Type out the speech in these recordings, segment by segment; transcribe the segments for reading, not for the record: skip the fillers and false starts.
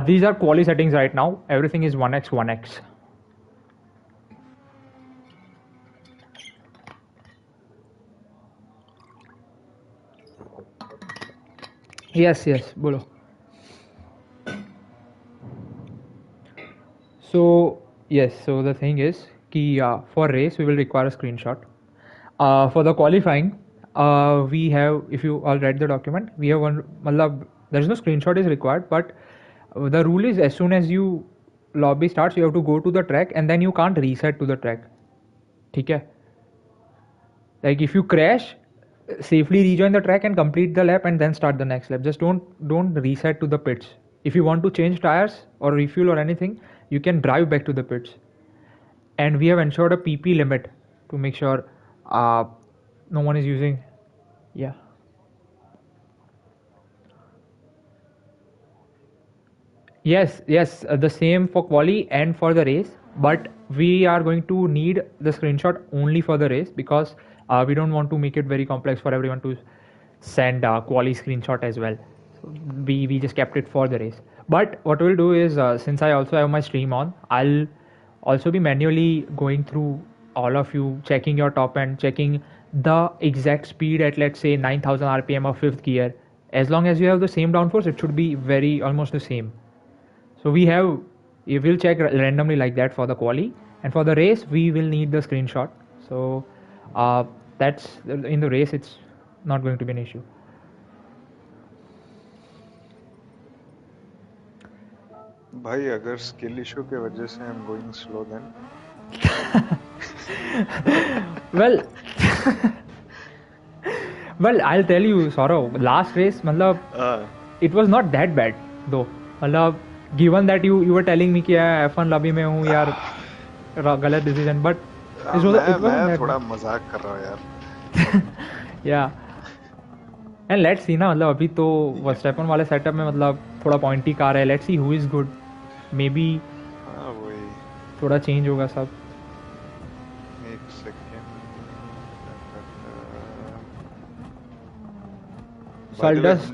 These are quali settings right now. Everything is 1x, 1x. Yes, bolo. So yes, so the thing is कि for race we will require a screenshot. For the qualifying, we have, if you all read the document, we have one. मतलब there is no screenshot is required, but the rule is as soon as you lobby starts, you have to go to the track and then you can't reset to the track. ठीक है? Like if you crash, safely rejoin the track and complete the lap and then start the next lap. Just don't reset to the pits. If you want to change tires or refuel or anything, you can drive back to the pits. And we have ensured a PP limit to make sure no one is using. Yeah. Yes, the same for quali and for the race, but we are going to need the screenshot only for the race because we don't want to make it very complex for everyone to send quali screenshot as well. So we just kept it for the race. But what we'll do is since I also have my stream on, I'll also be manually going through all of you, checking your top end, checking the exact speed at let's say 9000 rpm of fifth gear. As long as you have the same downforce, it should be very almost the same. So we will check randomly like that for the quali, and for the race we will need the screenshot. So that's in the race, it's not going to be an issue. भाई अगर skill issue के वजह से I'm going slow then well I'll tell you Saurav, last race मतलब it was not that bad though. मतलब given that you were telling me कि F1 lobby में हूँ यार, गलत डिसीजन, बट मैं थोड़ा मजाक कर रहा हूँ यार. या एंड लेट्स सी ना, मतलब अभी तो वर्स्टेपन वाले सेटअप में मतलब थोड़ा पॉइंटी कार है. Let's see who is good, may be थोड़ा चेंज होगा सब. एक सेकंड.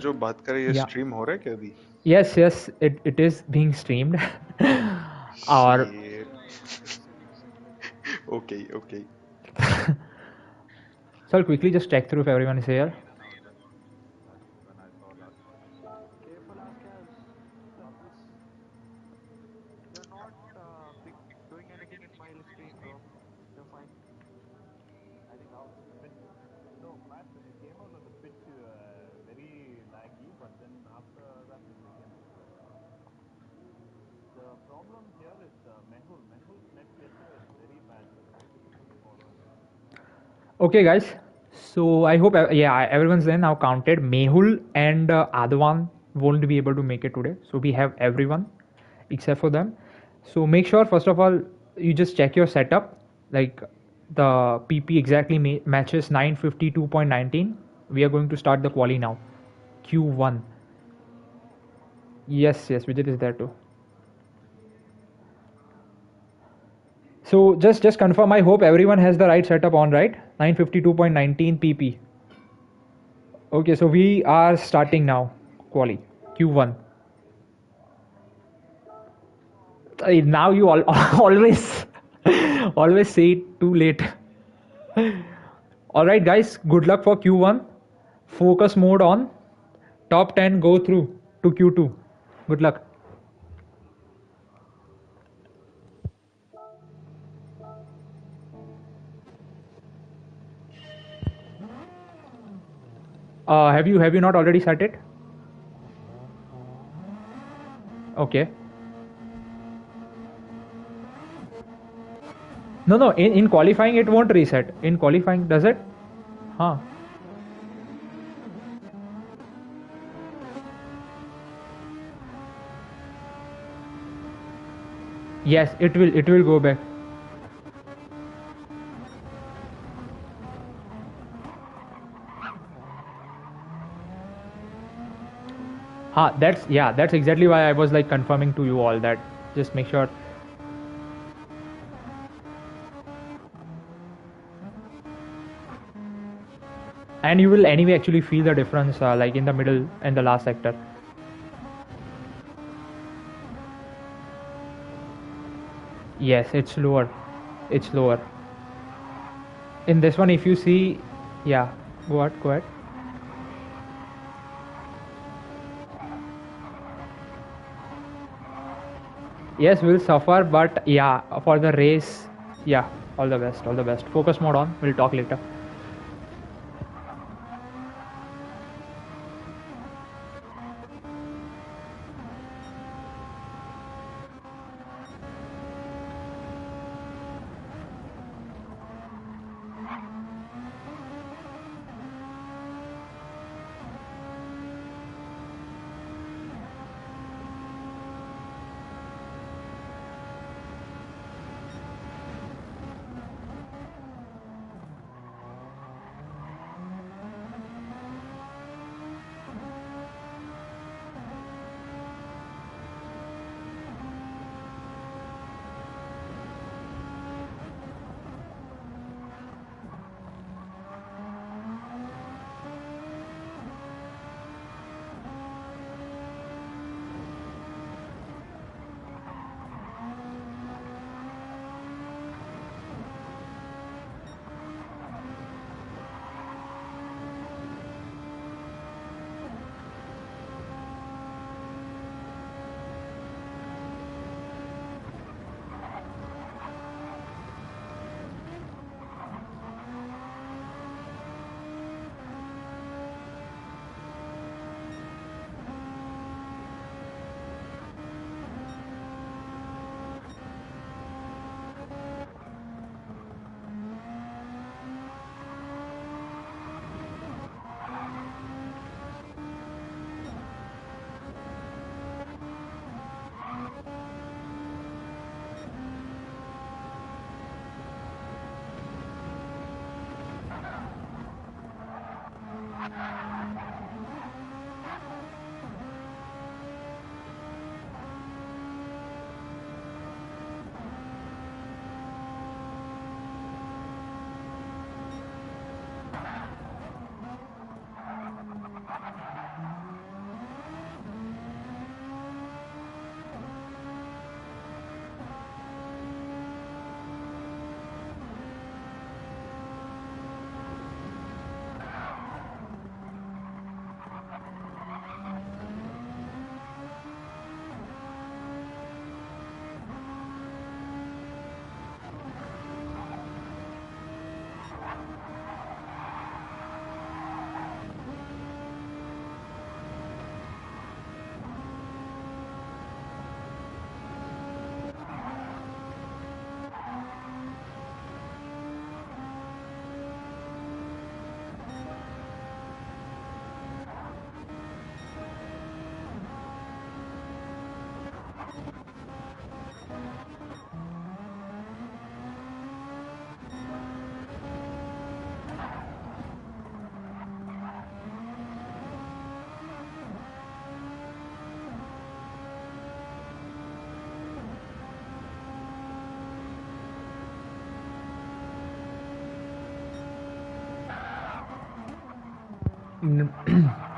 जो बात कर रही है स्ट्रीम हो रहा है क्या अभी? Yes, it is being streamed. और okay. So I'll quickly just check through if everyone is here. Okay guys, so I hope everyone's there now counted. Mehul and Adwan won't be able to make it today, so we have everyone except for them. So make sure first of all you just check your setup, like the PP exactly matches 952.19. We are going to start the quali now. Q1. Yes, Vijay is there too. So just confirm, I hope everyone has the right setup on, right? 952.19 pp. Okay, so we are starting now quali Q1. Now you always say it too late. All right guys, good luck for Q1. Focus mode on. Top 10 go through to Q2. Good luck. Have you not already set it? Okay. No. In qualifying it won't reset. In qualifying, does it? Huh. Yes, it will go back. That's exactly why I was like confirming to you all that. Just make sure. And you will anyway actually feel the difference like in the middle and the last sector. Yes, it's lower. It's lower. In this one, if you see, yeah, go ahead, go ahead. Yes, we'll suffer, but yeah, for the race, yeah, all the best, all the best. Focus mode on. We'll talk later.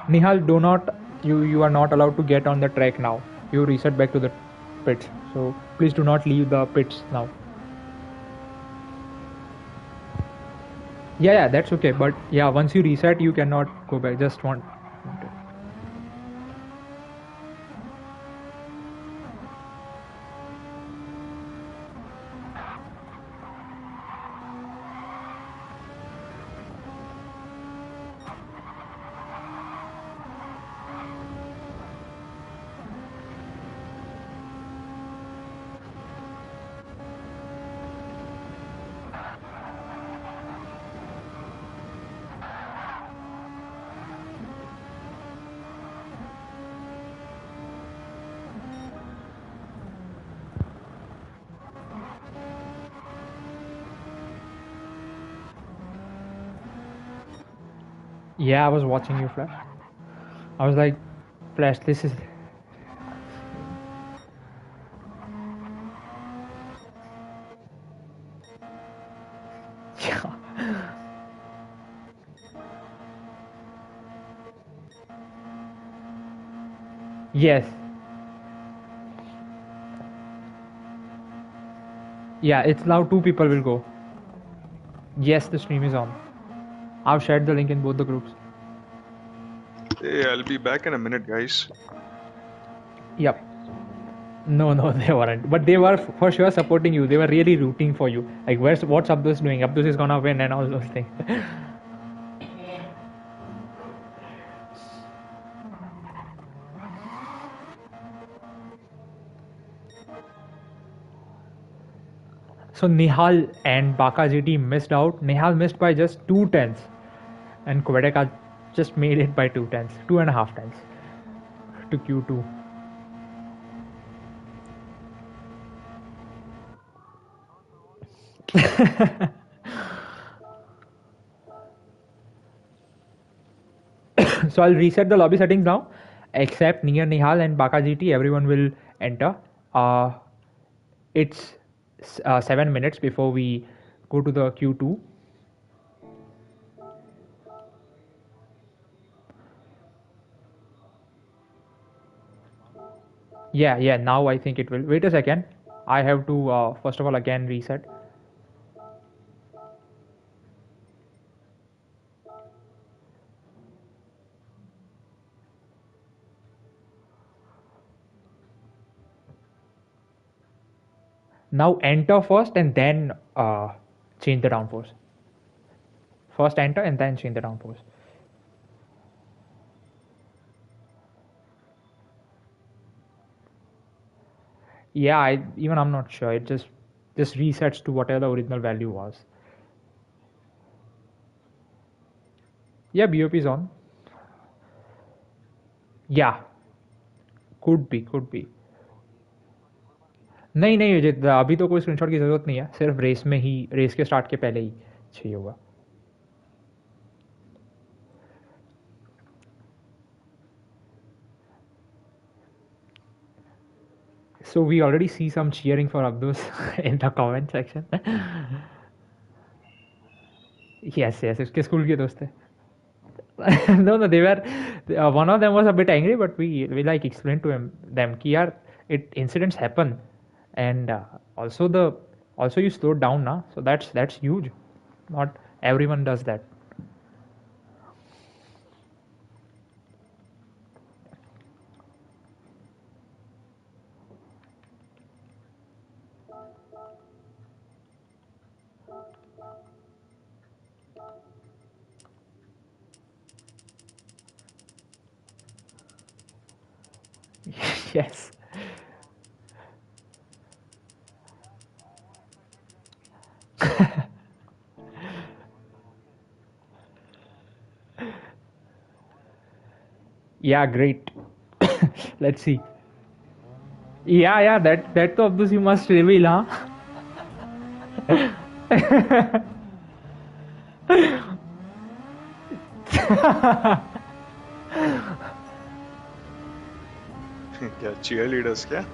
Nihal, do not. You are not allowed to get on the track now. You reset back to the pits. So please do not leave the pits now. Yeah, that's okay. But yeah, once you reset, you cannot go back. Just want. Yeah, I was watching you, Flash. I was like, Flash, this is. Yes. Yeah, it's now 2 people will go. Yes, the stream is on. I've shared the link in both the groups. Hey, I'll be back in a minute, guys. Yep. No, no, they weren't. But they were for sure supporting you. They were really rooting for you. Like, what's Abdus doing? Abdus is gonna win and all those things. So Nihal and Baka GT missed out. Nihal missed by just 2 tenths, and Quebec just made it by 2 tenths, 2.5 tenths to Q2. So I'll reset the lobby settings now. Except near Nihal and Baka GT, everyone will enter. Uh, it's 7 minutes before we go to the Q2. Yeah, now I think it will. Wait a second. I have to first of all again reset. Now enter first and then change the downforce. First enter and then change the downforce. Yeah, I'm not sure. It just resets to whatever the original value was. Yeah, BOP is on. Yeah, could be. नहीं नहीं अजित, अभी तो कोई screenshot की ज़रूरत नहीं है, सिर्फ रेस में ही, रेस के स्टार्ट के पहले ही चाहिए होगा. So we already see some cheering for Abdus in the comment section. Yes, उसके स्कूल के दोस्त थे. No, they were. One of them was a bit angry, but we like explained to them कि यार incidents happen, and also you slowed down ना, so that's huge. Not everyone does that. Yes. Yeah, great. Let's see. Yeah, that तो Abdus you must reveal, huh? क्या cheerleaders क्या?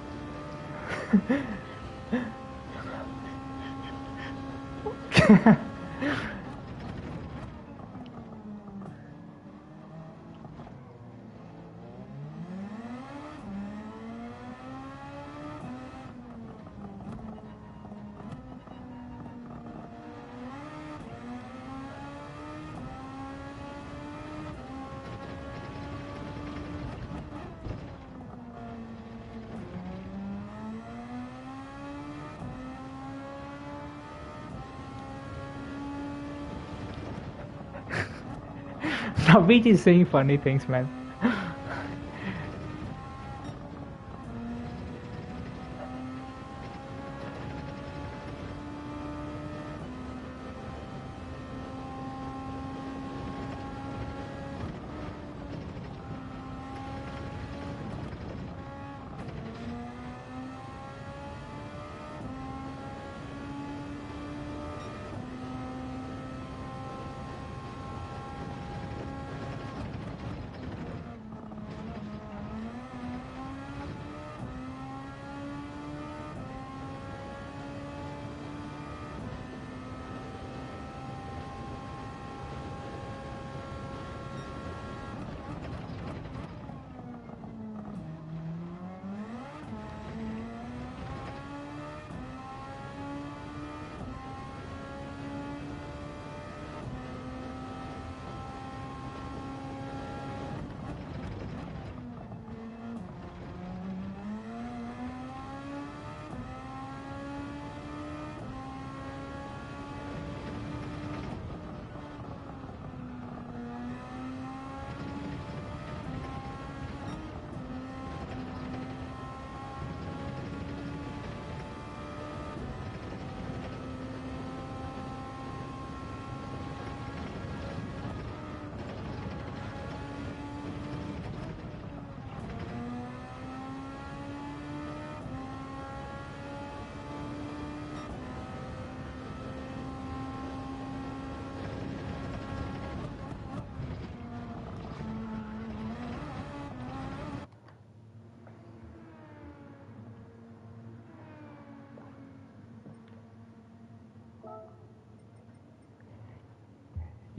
Navij is saying funny things, man.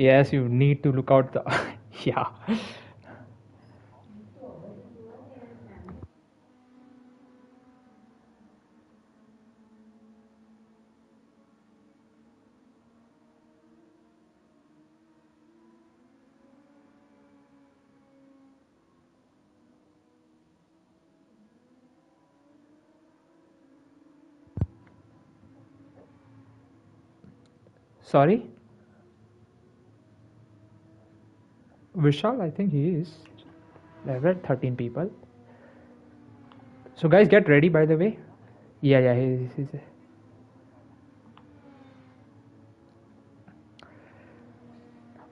Yes, you need to look out the. Yeah. Sorry, Vishal. I think he is. Level 13 people. So guys, get ready. By the way. Yeah, yeah. He's.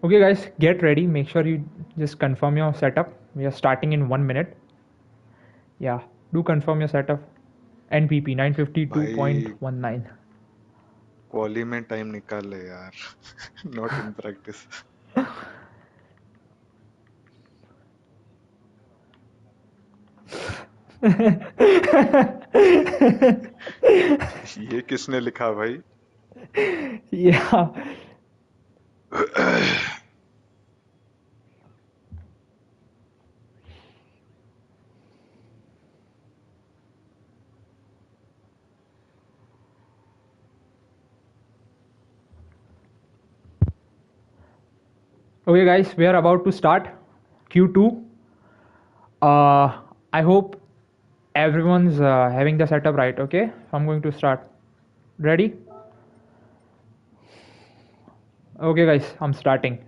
Okay, guys, get ready. Make sure you just confirm your setup. We are starting in 1 minute. Yeah, do confirm your setup. NPP भाई 952.19. क्वाली में time निकाल ले यार. Not in practice. ये किसने लिखा भाई? Yeah. Okay, guys, we are about to start Q2. I hope everyone's having the setup right. Okay, so I'm going to start. Ready? Okay, guys, I'm starting.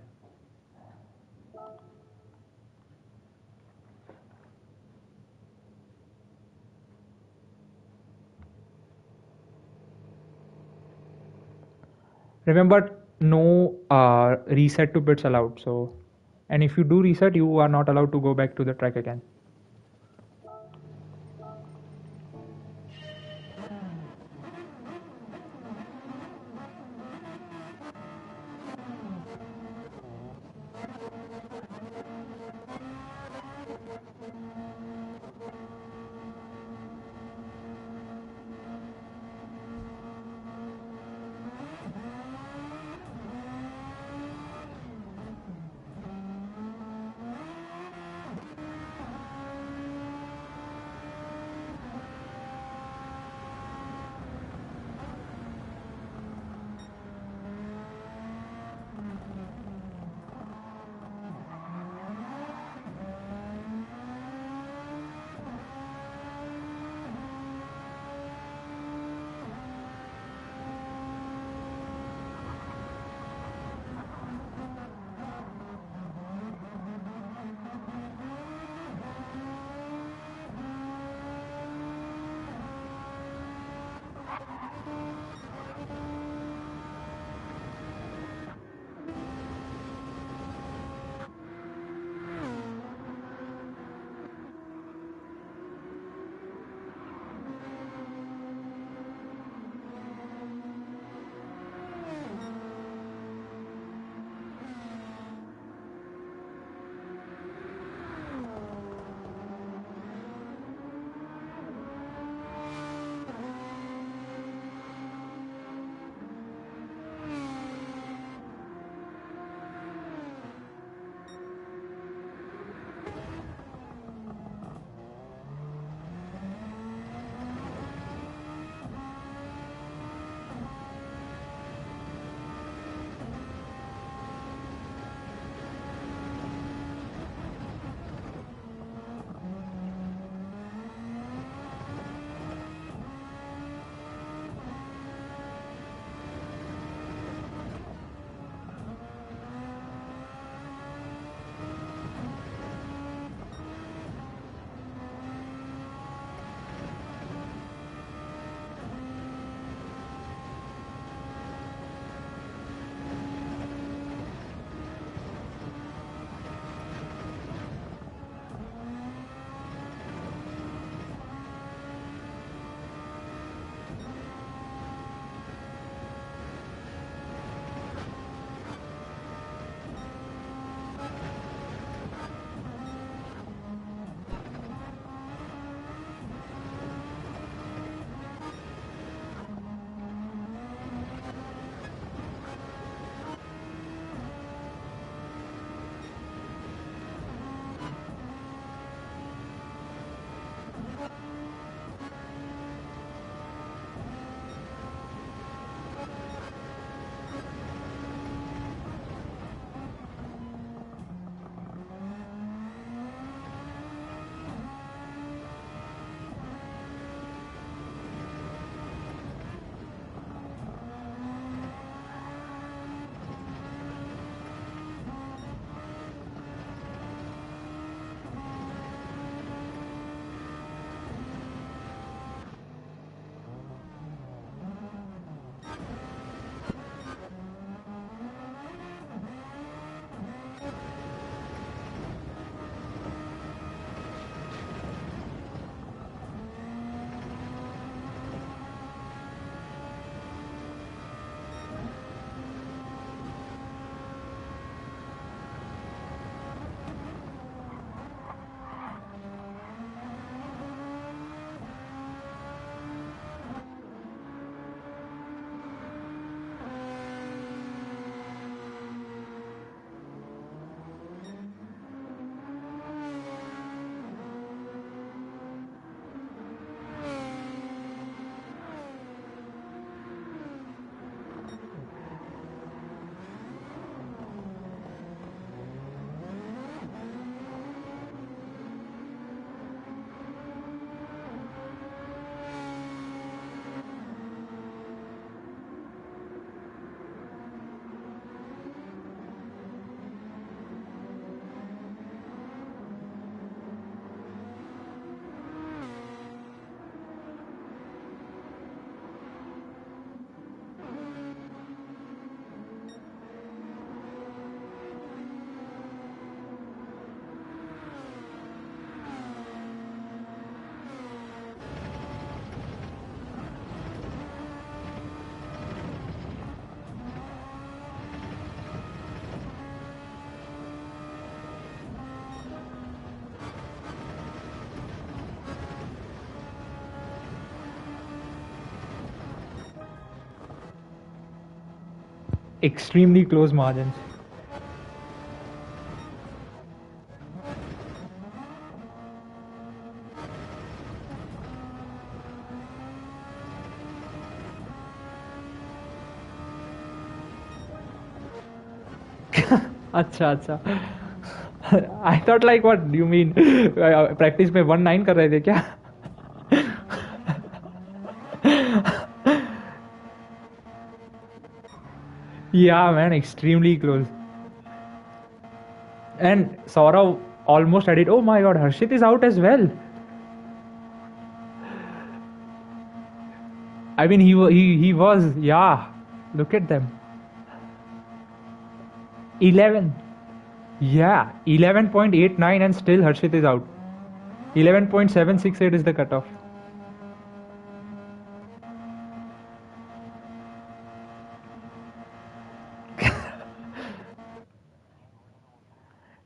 Remember, no reset to bits allowed. So, and if you do reset, you are not allowed to go back to the track again. extremely close margins. अच्छा अच्छा. I thought like what do you mean? Practice में 1-9 कर रहे थे क्या? Yeah, man, extremely close. And Saurav almost had it. Oh my god, Harshit is out as well. I mean, he was, yeah. Look at them. 11. Yeah, 11.89 and still Harshit is out. 11.768 is the cutoff.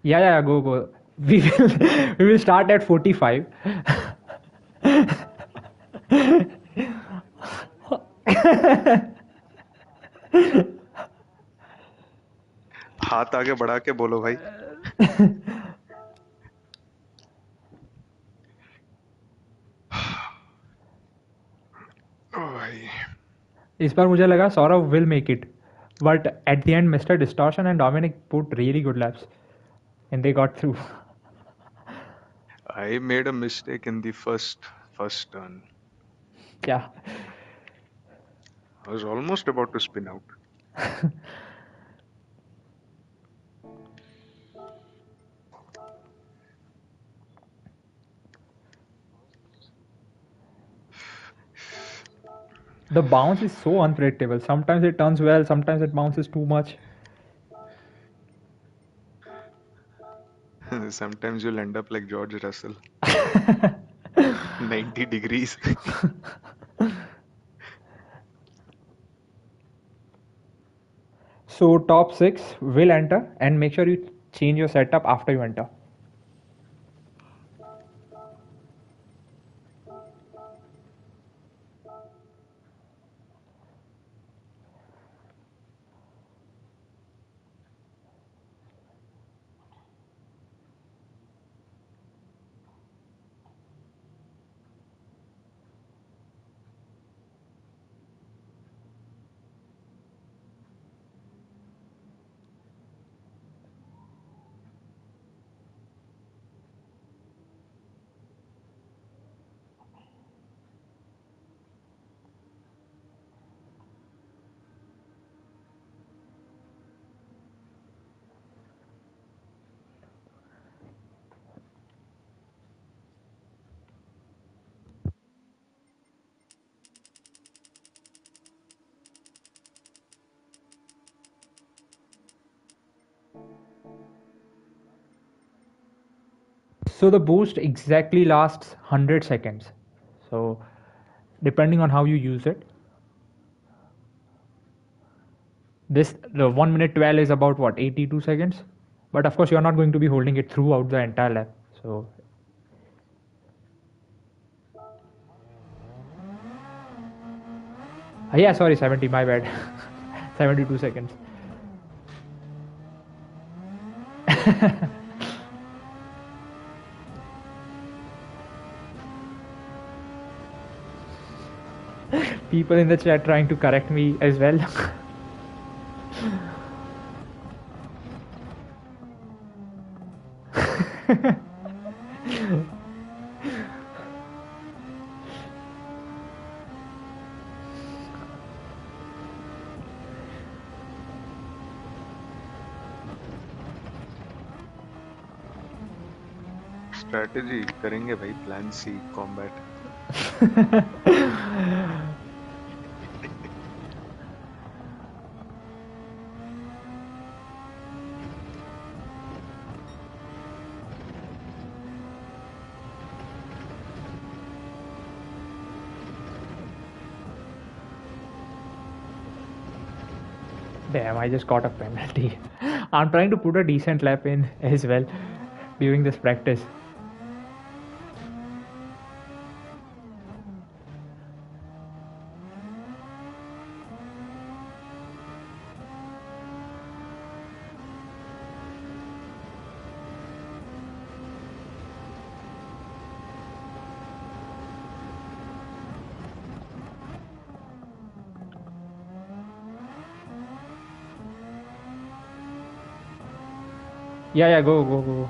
Yeah, yeah, go, go. We will, we will start at 45. हाथ आगे बढ़ा के बोलो भाई. ओ भाई. इस बार मुझे लगा Saurav will make it, but at the end mister distortion and Dominic put really good laps and they got through. I made a mistake in the first turn. क्या? I was almost about to spin out. The bounce is so unpredictable. Sometimes it turns well, sometimes it bounces too much. Sometimes you'll end up like George Russell. 90 degrees. So top 6 will enter, and make sure you change your setup after you enter. So the boost exactly lasts 100 seconds. So depending on how you use it, this the 1 minute 12 is about what, 82 seconds. But of course, you are not going to be holding it throughout the entire lap. So yeah, sorry, 70. My bad. 72 seconds. People in the chat trying to correct me as well. Strategy करेंगे भाई. Plan C combat. Damn, I just got a penalty. I'm trying to put a decent lap in as well during this practice. Yeah, yeah, go, go, go.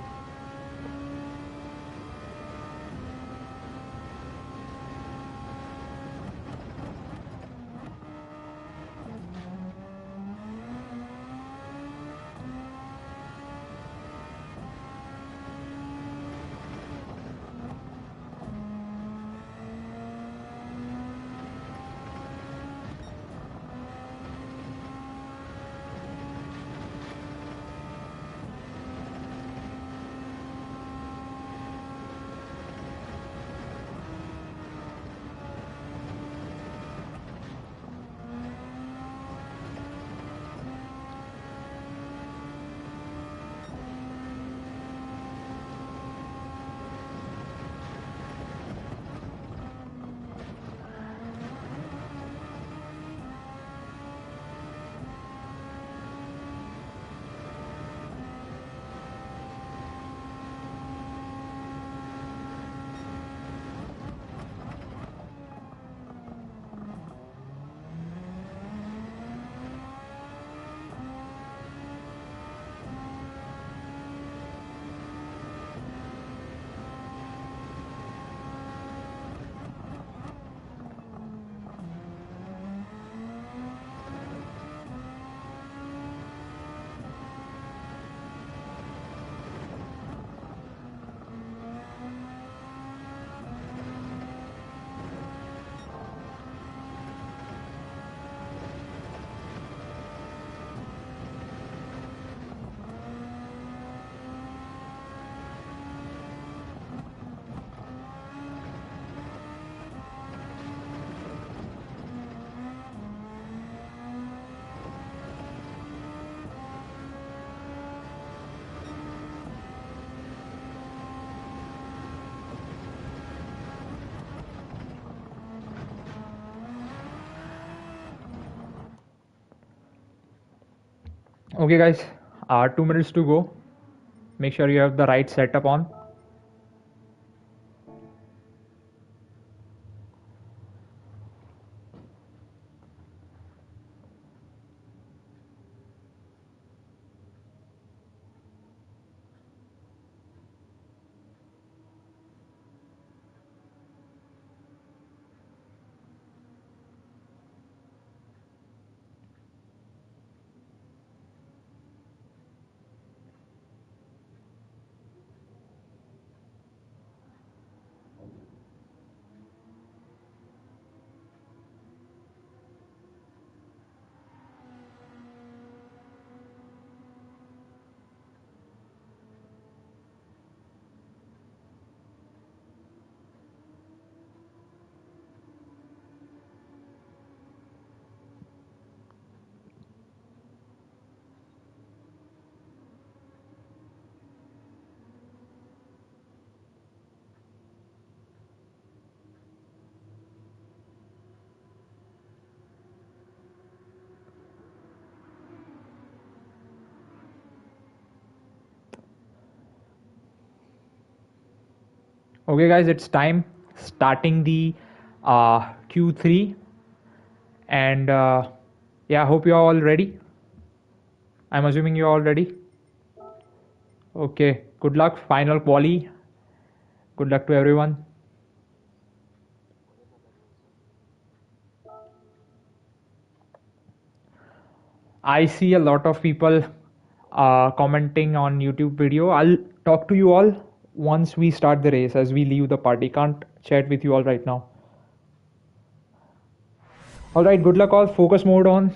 Okay, guys, 2 minutes to go. Make sure you have the right setup on. Okay, guys, it's time starting the Q3, and yeah, hope you're all ready. I'm assuming you're all ready. Okay, good luck, final quali. Good luck to everyone. I see a lot of people commenting on YouTube video. I'll talk to you all once we start the race as we leave the party. Can't chat with you all right now. All right, good luck all. Focus mode on.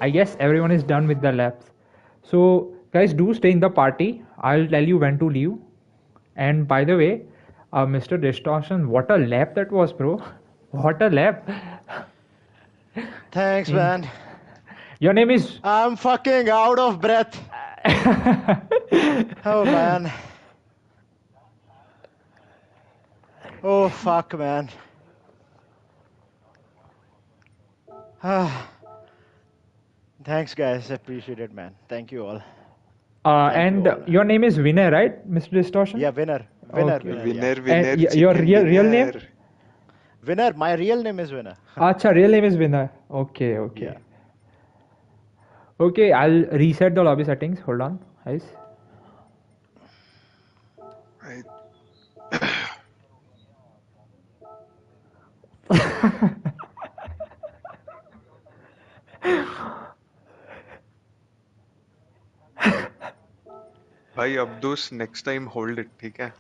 I guess everyone is done with the laps. So, guys, do stay in the party. I'll tell you when to leave. And by the way, Mr. Distortion, what a lap that was, bro. What a lap. Thanks, In man. your name is. I'm fucking out of breath. Oh, man. Oh, fuck, man. Thanks, guys. Appreciate it, man. Thank you all. Thank you And all. your name is Vinay, right, Mr. Distortion? Yeah, winner. Okay. Yeah. Winner, And winner, your chicken real name? dinner. Winner. My real name is Winner. Acha, real name is Vinay. Okay. Yeah. Okay, I'll reset the lobby settings. Hold on, guys. I, भाई Abdus next time hold it, ठीक है?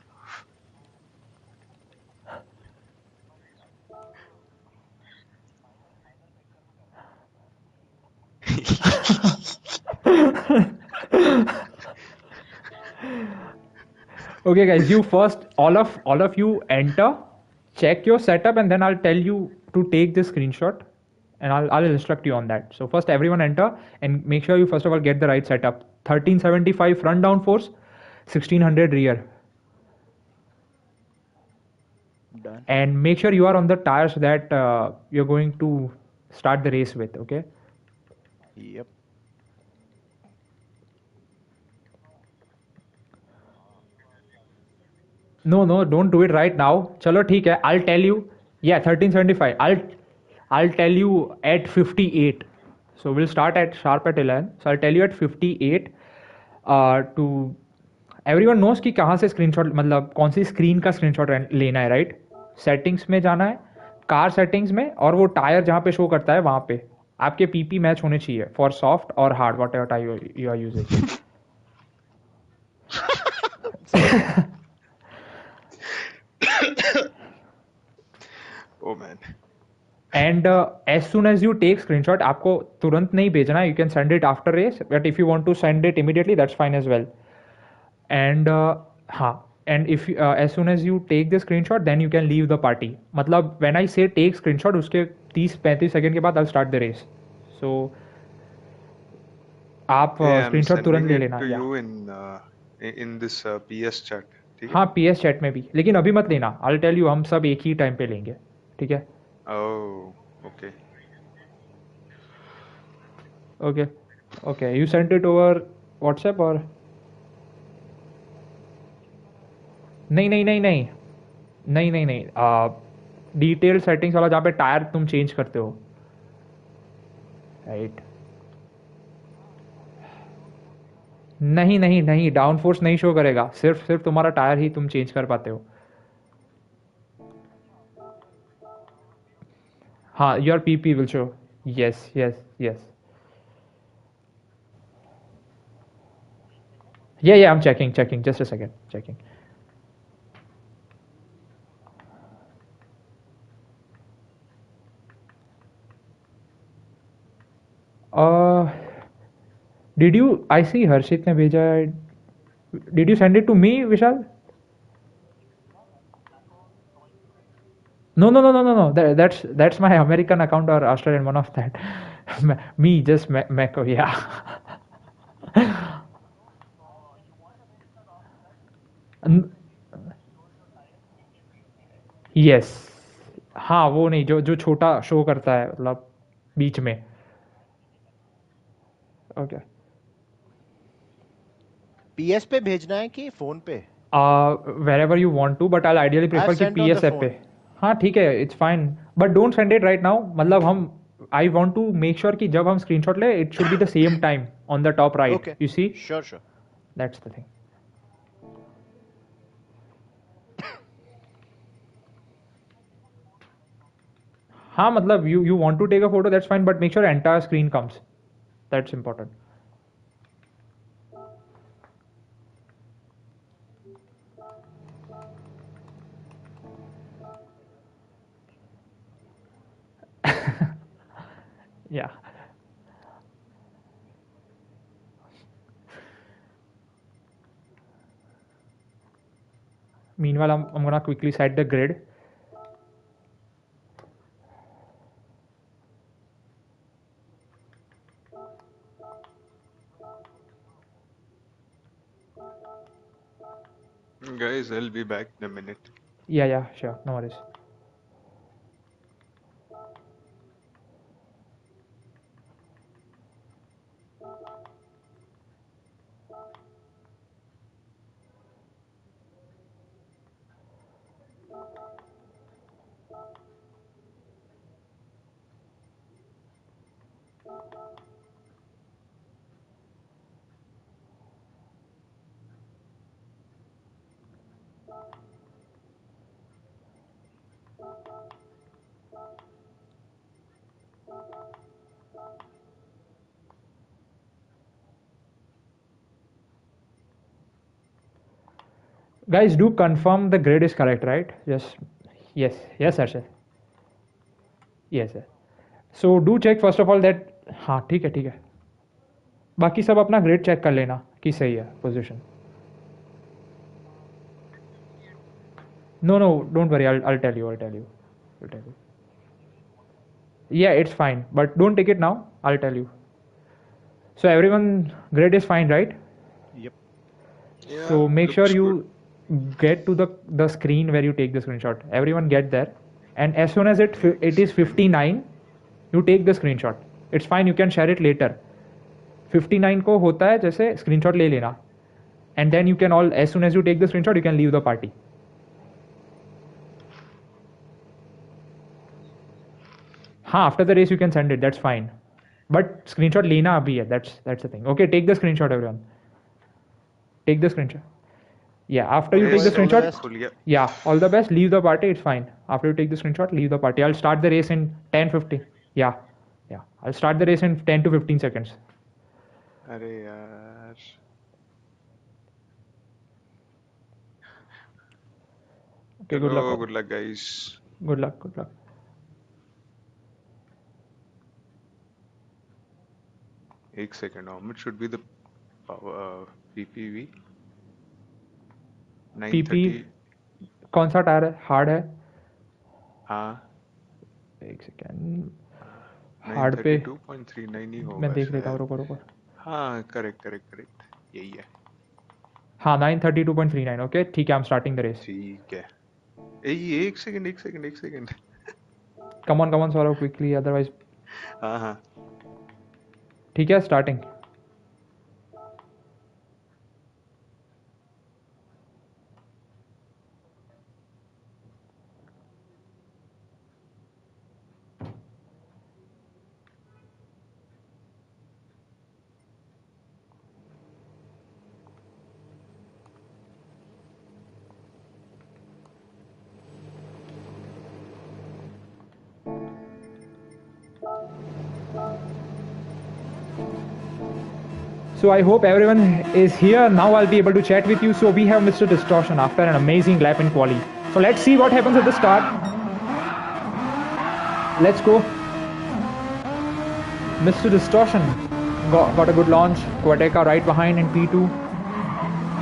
Okay, guys, you first, all of you enter, check your setup, and then I'll tell you to take this screenshot, and I'll instruct you on that. So first, everyone enter and make sure you first of all get the right setup. 1375 front downforce, 1600 rear, Done. and make sure you are on the tires that you're going to start the race with. Okay. Yep. No, don't do it right now. Chalo, ठीक है. I'll tell you. Yeah, 1375. I'll tell you at 58. So we'll start at sharp at 11. So I'll tell you at 58. To everyone knows कि कहाँ से screenshot, मतलब कौन सी screen का screenshot लेना है, राइट? सेटिंग्स में जाना है, कार सेटिंग्स में, और वो टायर जहाँ पे शो करता है वहाँ पे आपके पीपी मैच होने चाहिए फॉर सॉफ्ट और hard, whatever tyre you are using. Oh man. And as soon as you take screenshot, आपको तुरंत नहीं भेजना है. You can send it after race, but if you want to send it immediately that's fine as well. And हाँ, and if as soon as you take the screenshot then you can leave the party. मतलब when I say take screenshot, उसके 30-35 second के बाद I start the race. सो आप Hey, I'm screenshot तुरंत sending ले it लेना. to या you in this PS chat. ठीक है? हाँ, PS चैट में भी, लेकिन अभी मत लेना. आई टेल यू, हम सब एक ही टाइम पे लेंगे, ठीक है? Oh, okay. Okay, you sent it over WhatsApp or? नहीं. डिटेल सेटिंग्स वाला जहाँ पे टायर तुम चेंज करते हो, राइट? नहीं, डाउन फोर्स नहीं शो करेगा. सिर्फ तुम्हारा टायर ही तुम चेंज कर पाते हो. हाँ, your PP will show. Yes. Yeah, I'm checking. Just a second. Checking. Did you? I see हर्षित ने भेजा है. Did you send it to me, Vishal? No. That's my American account or Australian, one of that. Me, just Meko, yeah. Yes. हाँ, वो नहीं, जो छोटा show करता है, मतलब बीच में. ओके. PS पे भेजना है कि फोन पे? Wherever you want to, but I'll ideally prefer कि sent on the PS app पे. phone. हाँ, ठीक है, it's fine. But don't send it right now. मतलब I want to make sure कि जब हम screenshot ले, it should be the same time on the top right. Okay. You see? Sure. That's the thing. हाँ, मतलब you want to take a photo, that's fine, but make sure entire screen comes. That's important. Yeah. Meanwhile, I'm gonna quickly set the grid. Guys, I'll be back in a minute. Yeah, sure, no worries. Guys, do confirm the grid is correct, right? Just yes, Arshad. Yes. So do check first of all that. हाँ ठीक है. बाकी सब अपना grade check कर लेना कि सही है position. No, don't worry. I'll tell you. Yeah, it's fine, but don't take it now. I'll tell you. So everyone grade is fine, right? Yep. Yeah, So make sure looks you good. get to the screen where you take the screenshot. Everyone get there, and as soon as it is 59, you take the screenshot. It's fine. You can share it later. 59 को होता है जैसे screenshot ले लेना, and then you can all as soon as you take the screenshot, you can leave the party. हाँ, after the race you can send it. That's fine. But screenshot लेना अभी है. That's the thing. Okay, take the screenshot, everyone. Take the screenshot. Yeah, after you take the screenshot, yeah, all the best. Leave the party. It's fine. After you take the screenshot, leave the party. I'll start the race in 10-15. Yeah. I'll start the race in 10 to 15 seconds. अरे यार. Okay, good luck. Good luck, guys. Good luck. एक second. How much should be the PPV? 930. कौन सा tyre है? Hard है? हाँ. एक second. Hard पे 932.39 ही होगा. मैं देख लेता हूँ. रुको. हाँ, करेक्ट. यही है. हाँ, 932.39. ओके, ठीक है. I'm starting the race. ठीक है. एक second. Come on, Saurav, quickly. Otherwise. हाँ. ठीक है, starting. So I hope everyone is here. Now I'll be able to chat with you. So we have Mr. Distortion after an amazing lap in quali. So let's see what happens at the start. Let's go. Mr. Distortion got a good launch. Quateca right behind in P2.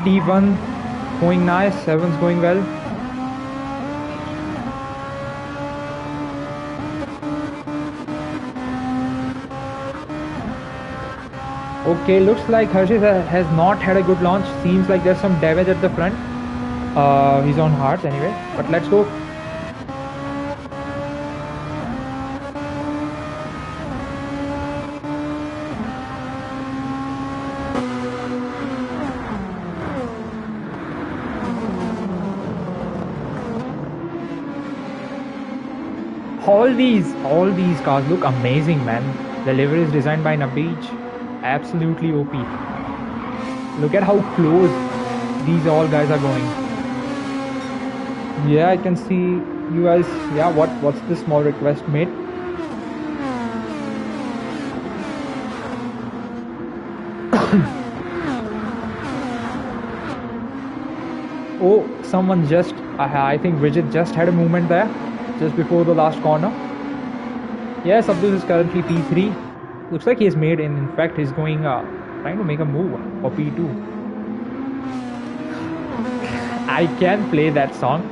T1 going nice. 7's going well. Okay, looks like Hershey has not had a good launch. Seems like there's some damage at the front. He's on hards anyway, but let's go. All these cars look amazing, man. The livery is designed by Nabij. Absolutely OP. Look at how close these all guys are going. Yeah, I can see you guys. Yeah, what's the small request, mate? Oh, someone just, I think Vijit just had a movement there, just before the last corner. Yes, Abdul is currently P3. Looks like he's made, in fact, he's going, trying to make a move for P2. I can play that song.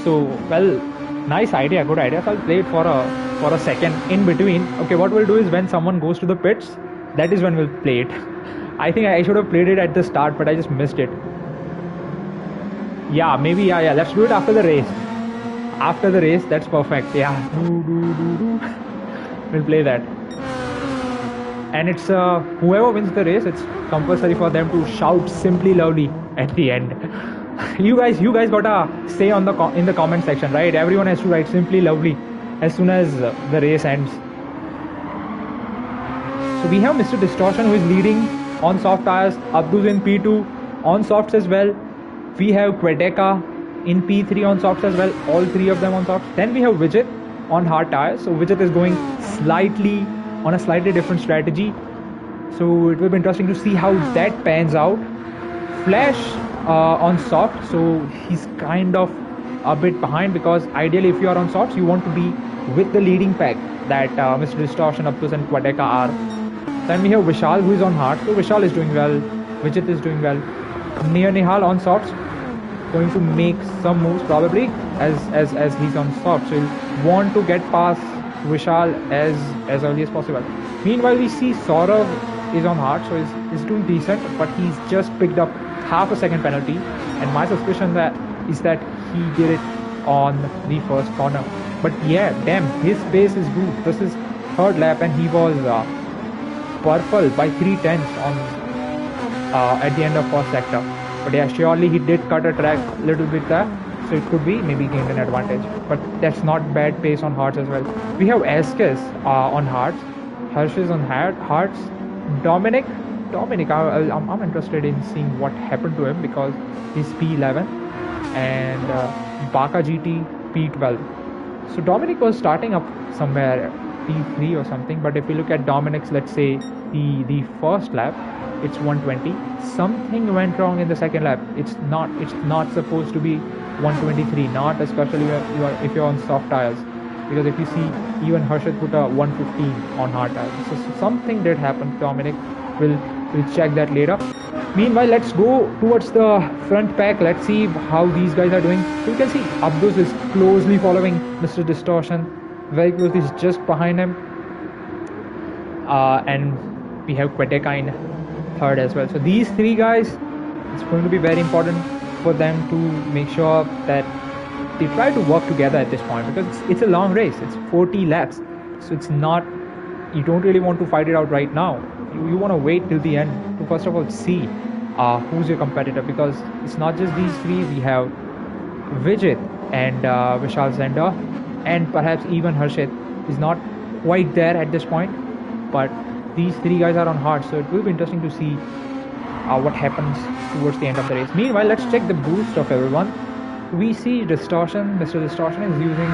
So, well, nice idea, good idea. So I'll play it for a second in between. Okay, what we'll do is when someone goes to the pits, that is when we'll play it. I think I should have played it at the start, but I just missed it. Yeah, maybe, yeah. Let's do it after the race. After the race, that's perfect. Yeah, we'll play that. And it's whoever wins the race, it's compulsory for them to shout "Simply Lovely" at the end. you guys gotta say on in the comment section, right? Everyone has to write "Simply Lovely" as soon as the race ends. So we have Mr. Distortion who is leading on soft tires, Abdul in P2 on softs as well. We have Quedeca in P3 on softs as well, all three of them on softs. Then we have Vijit on hard tires. So Vijit is going on a slightly different strategy. So it will be interesting to see how that pans out. Flash on soft, so he's kind of a bit behind because ideally if you are on softs, you want to be with the leading pack that Mr. Distortion, Aptus and Quadeca are. Then we have Vishal who is on hard, so Vishal is doing well, Vijit is doing well. Near Nihal on softs, going to make some moves probably as he's on soft, so he'll want to get past Vishal as early as possible. Meanwhile, we see Saurav is on hard, so he's doing decent, but he's just picked up half a second penalty, and my suspicion is that he did it on the first corner. But yeah, damn, his pace is good. This is third lap, and he was purple by 3/10 on at the end of first sector. But yeah, surely he did cut a track a little bit there, so it could be maybe gained an advantage. But that's not bad pace on hards as well. We have Eskes on hards, Harsh is on hards, Dominic, I'm interested in seeing what happened to him because he's P11 and Baka GT P12. So Dominic was starting up somewhere P3 or something, but if you look at Dominic's, let's say the first lap, it's 120. Something went wrong in the second lap. It's not supposed to be 123, not especially if you're on soft tires, because if you see even Harshit put a 115 on hard tires. So something did happen. Dominic will check that later. Meanwhile, let's go towards the front pack. Let's see how these guys are doing. So you can see Abdus is closely following Mr. Distortion, very closely. He's just behind him, and we have Quedeca in third as well. So these three guys, it's going to be very important for them to make sure that they try to work together at this point, because it's a long race. It's 40 laps, so it's not, you don't really want to fight it out right now. You want to wait till the end to first of all see who's your competitor, because it's not just these three. We have Vijit and Vishal Zender, and perhaps even Harshit is not quite there at this point, but these three guys are on hard, so it will be interesting to see what happens towards the end of the race. Meanwhile, let's check the boost of everyone. We see Distortion. Mr. Distortion is using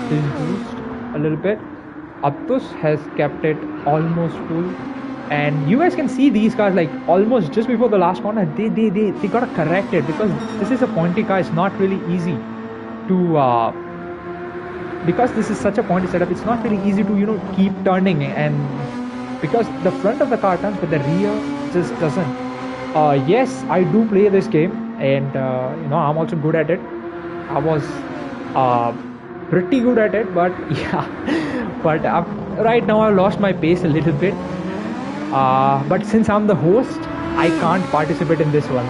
his boost a little bit. Aptus has kept it almost full, and you guys can see these cars like almost just before the last corner. They gotta correct it, because this is a pointy car. It's not really easy to because this is such a pointy setup. It's not really easy to keep turning, and because the front of the car turns but the rear just doesn't. Yes, I do play this game, and I'm also good at it. I was pretty good at it, but yeah, but right now I've lost my pace a little bit. But since I'm the host, I can't participate in this one.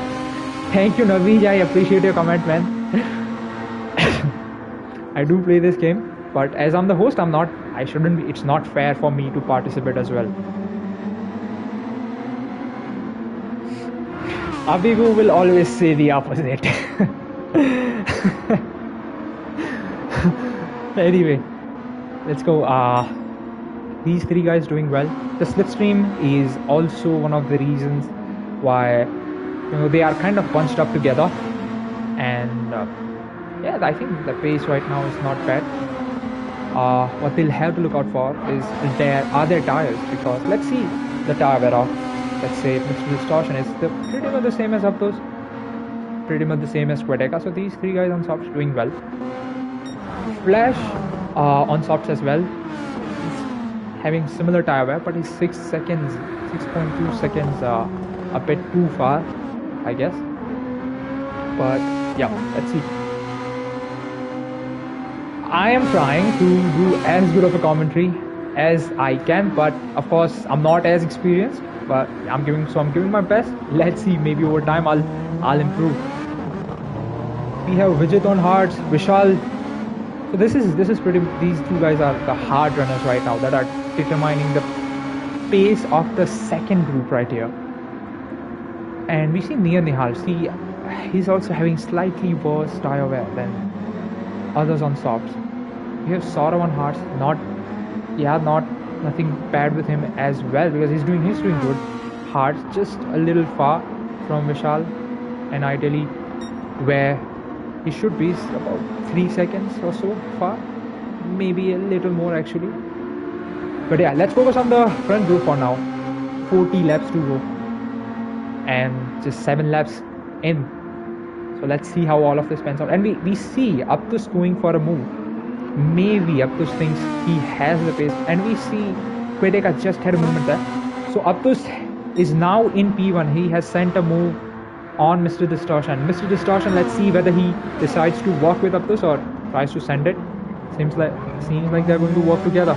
Thank you, Navij. I appreciate your comment, man. I do play this game, but as I'm the host, I shouldn't be. It's not fair for me to participate as well. Abigu will always say the opposite. Anyway, let's go. These three guys doing well. The slipstream is also one of the reasons why they are kind of bunched up together, and yeah, I think the pace right now is not bad. What they'll have to look out for is their tires, because let's see the tire wear off. Let's say Mr. Distortion is pretty much the same as Aptos, pretty much the same as Quedeca. So these three guys on softs doing well. Flash on softs as well. He's having similar tire wear, but he's 6.2 seconds a bit too far, I guess. But yeah, let's see. I am trying to do as good of a commentary as I can, but of course I'm not as experienced. But I'm giving my best. Let's see. Maybe over time I'll improve. We have Vijit on hearts, Vishal. So this is pretty. These two guys are the hard runners right now that are determining the pace of the second group right here. And we see Near Nihal. See, he's also having slightly worse tire wear than others on softs. We have Saurav on hearts. Nothing bad with him as well because he's doing good. Hearts just a little far from Vishal, and ideally where he should be is about 3 seconds or so far, maybe a little more actually. But yeah, let's focus on the front group for now. 40 laps to go and just 7 laps in. So let's see how all of this pans out. And we see Aptus going for a move. Maybe Aptus thinks he has the pace, and we see Quedeca just had a movement there. So Aptus is now in P1. He has sent a move on Mr. Distortion. Mr. Distortion, let's see whether he decides to walk with Aptus or tries to send it. Seems like they're going to work together.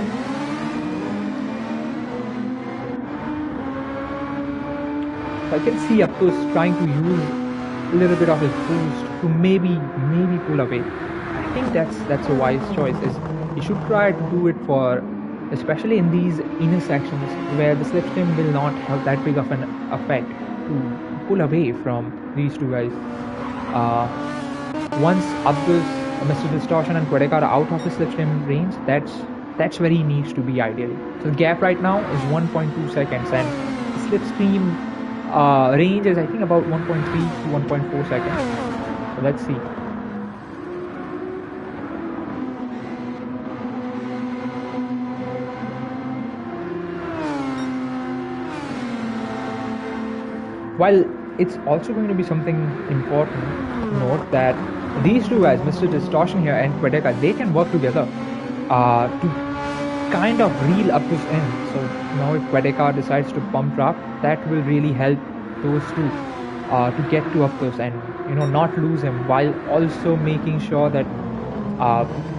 So I can see Aptus trying to use a little bit of his boost to maybe pull away. I think that's a wise choice. Is he should try to do it for, especially in these inner sections where the slipstream will not have that big of an effect to pull away from these two guys. Once Abdus, Mr. Distortion and Quedeca are out of the slipstream range, that's where he needs to be ideally. So the gap right now is 1.2 seconds, and the slipstream range is I think about 1.3 to 1.4 seconds. So let's see. While it's also going to be something important to note that these two guys, Mr. Distortion here and Quedeca, they can work together to kind of reel up this in. So now if Quedeca decides to pump draft, that will really help those two to get to Aptus and not lose him, while also making sure that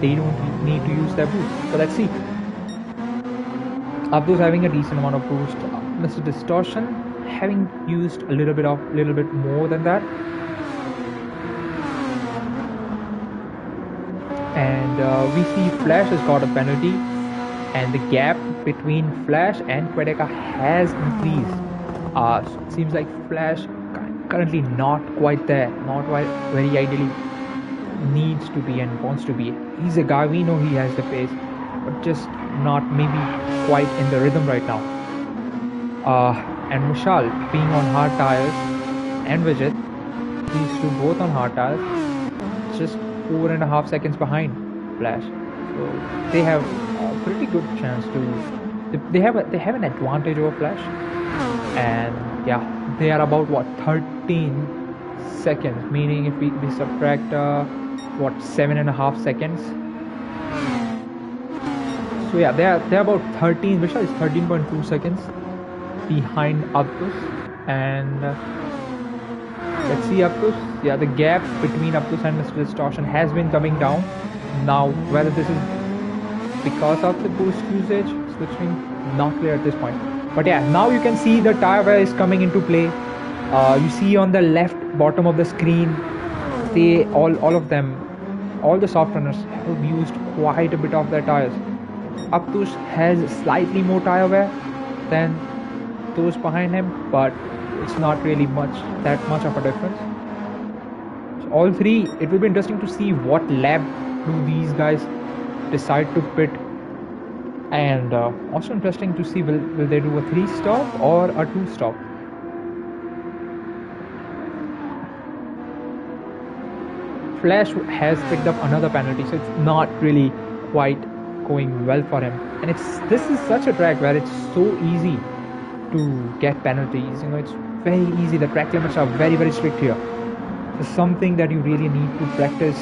they don't need to use their boost. So let's see. Aptus having a decent amount of boost. Mr. Distortion having used a little bit more than that, and we see Flash has got a penalty, and the gap between Flash and Quedeca has increased. It seems like Flash currently not quite there, not quite very ideally needs to be and wants to be. He's a guy, we know he has the pace, but just not maybe quite in the rhythm right now. And Vishal being on hard tires, and Vijit, these two both on hard tires, just 4.5 seconds behind Flash. So they have a pretty good chance to. They have an advantage over Flash, and yeah, they are about 13 seconds. Meaning if we subtract 7.5 seconds. So yeah, they're about 13. Vishal is 13.2 seconds behind Aptus, and let's see Aptus. Yeah, the gap between Aptus and Mr. Distortion has been coming down. Now whether this is because of the boost usage, switching, not clear at this point. But yeah, now you can see the tire wear is coming into play. You see on the left bottom of the screen, they all of them, all the soft runners have used quite a bit of their tires. Aptus has slightly more tire wear than those behind him, but it's not really that much of a difference. So all three, it will be interesting to see what lap do these guys decide to pit, and also interesting to see will they do a 3-stop or a 2-stop. Flash has picked up another penalty, so it's not really quite going well for him, and this is such a track where it's so easy to get penalties. It's very easy. The track limits are very, very strict here. It's something that you really need to practice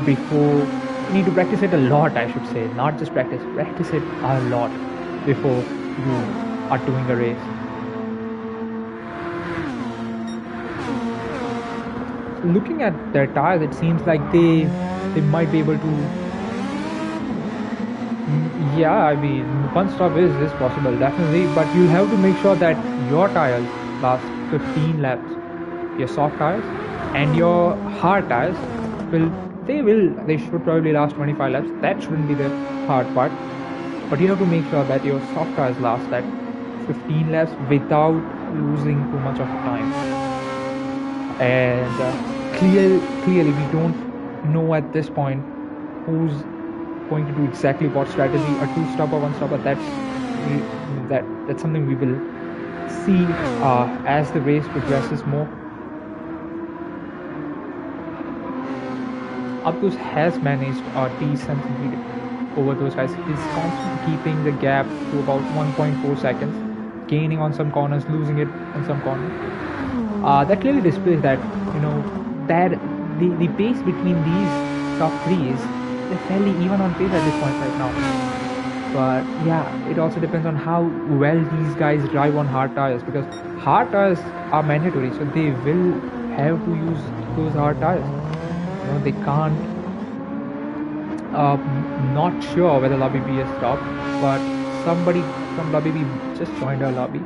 before. You need to practice it a lot, I should say. Not just practice it a lot before you are doing a race. looking at their tires, it seems like they might be able to. Yeah, I mean, one stop is possible, definitely, but you'll have to make sure that your tires last 15 laps. Your soft tires and your hard tires they should probably last 25 laps. That shouldn't be the hard part, but you have to make sure that your soft tires last that 15 laps without losing too much of time. And clearly we don't know at this point who's going to do exactly what strategy, a two-stopper, one-stopper. That's something we will see as the race progresses more. Abdus has managed a decent lead over those guys. He's constantly keeping the gap to about 1.4 seconds, gaining on some corners, losing it on some corners. That clearly displays that that the pace between these top three is fairly even on pace at this point right now. But yeah, it also depends on how well these guys drive on hard tires, because hard tires are mandatory, so they will have to use those hard tires. They can't. Not sure whether lobby B has stopped, but somebody from lobby B just joined our lobby,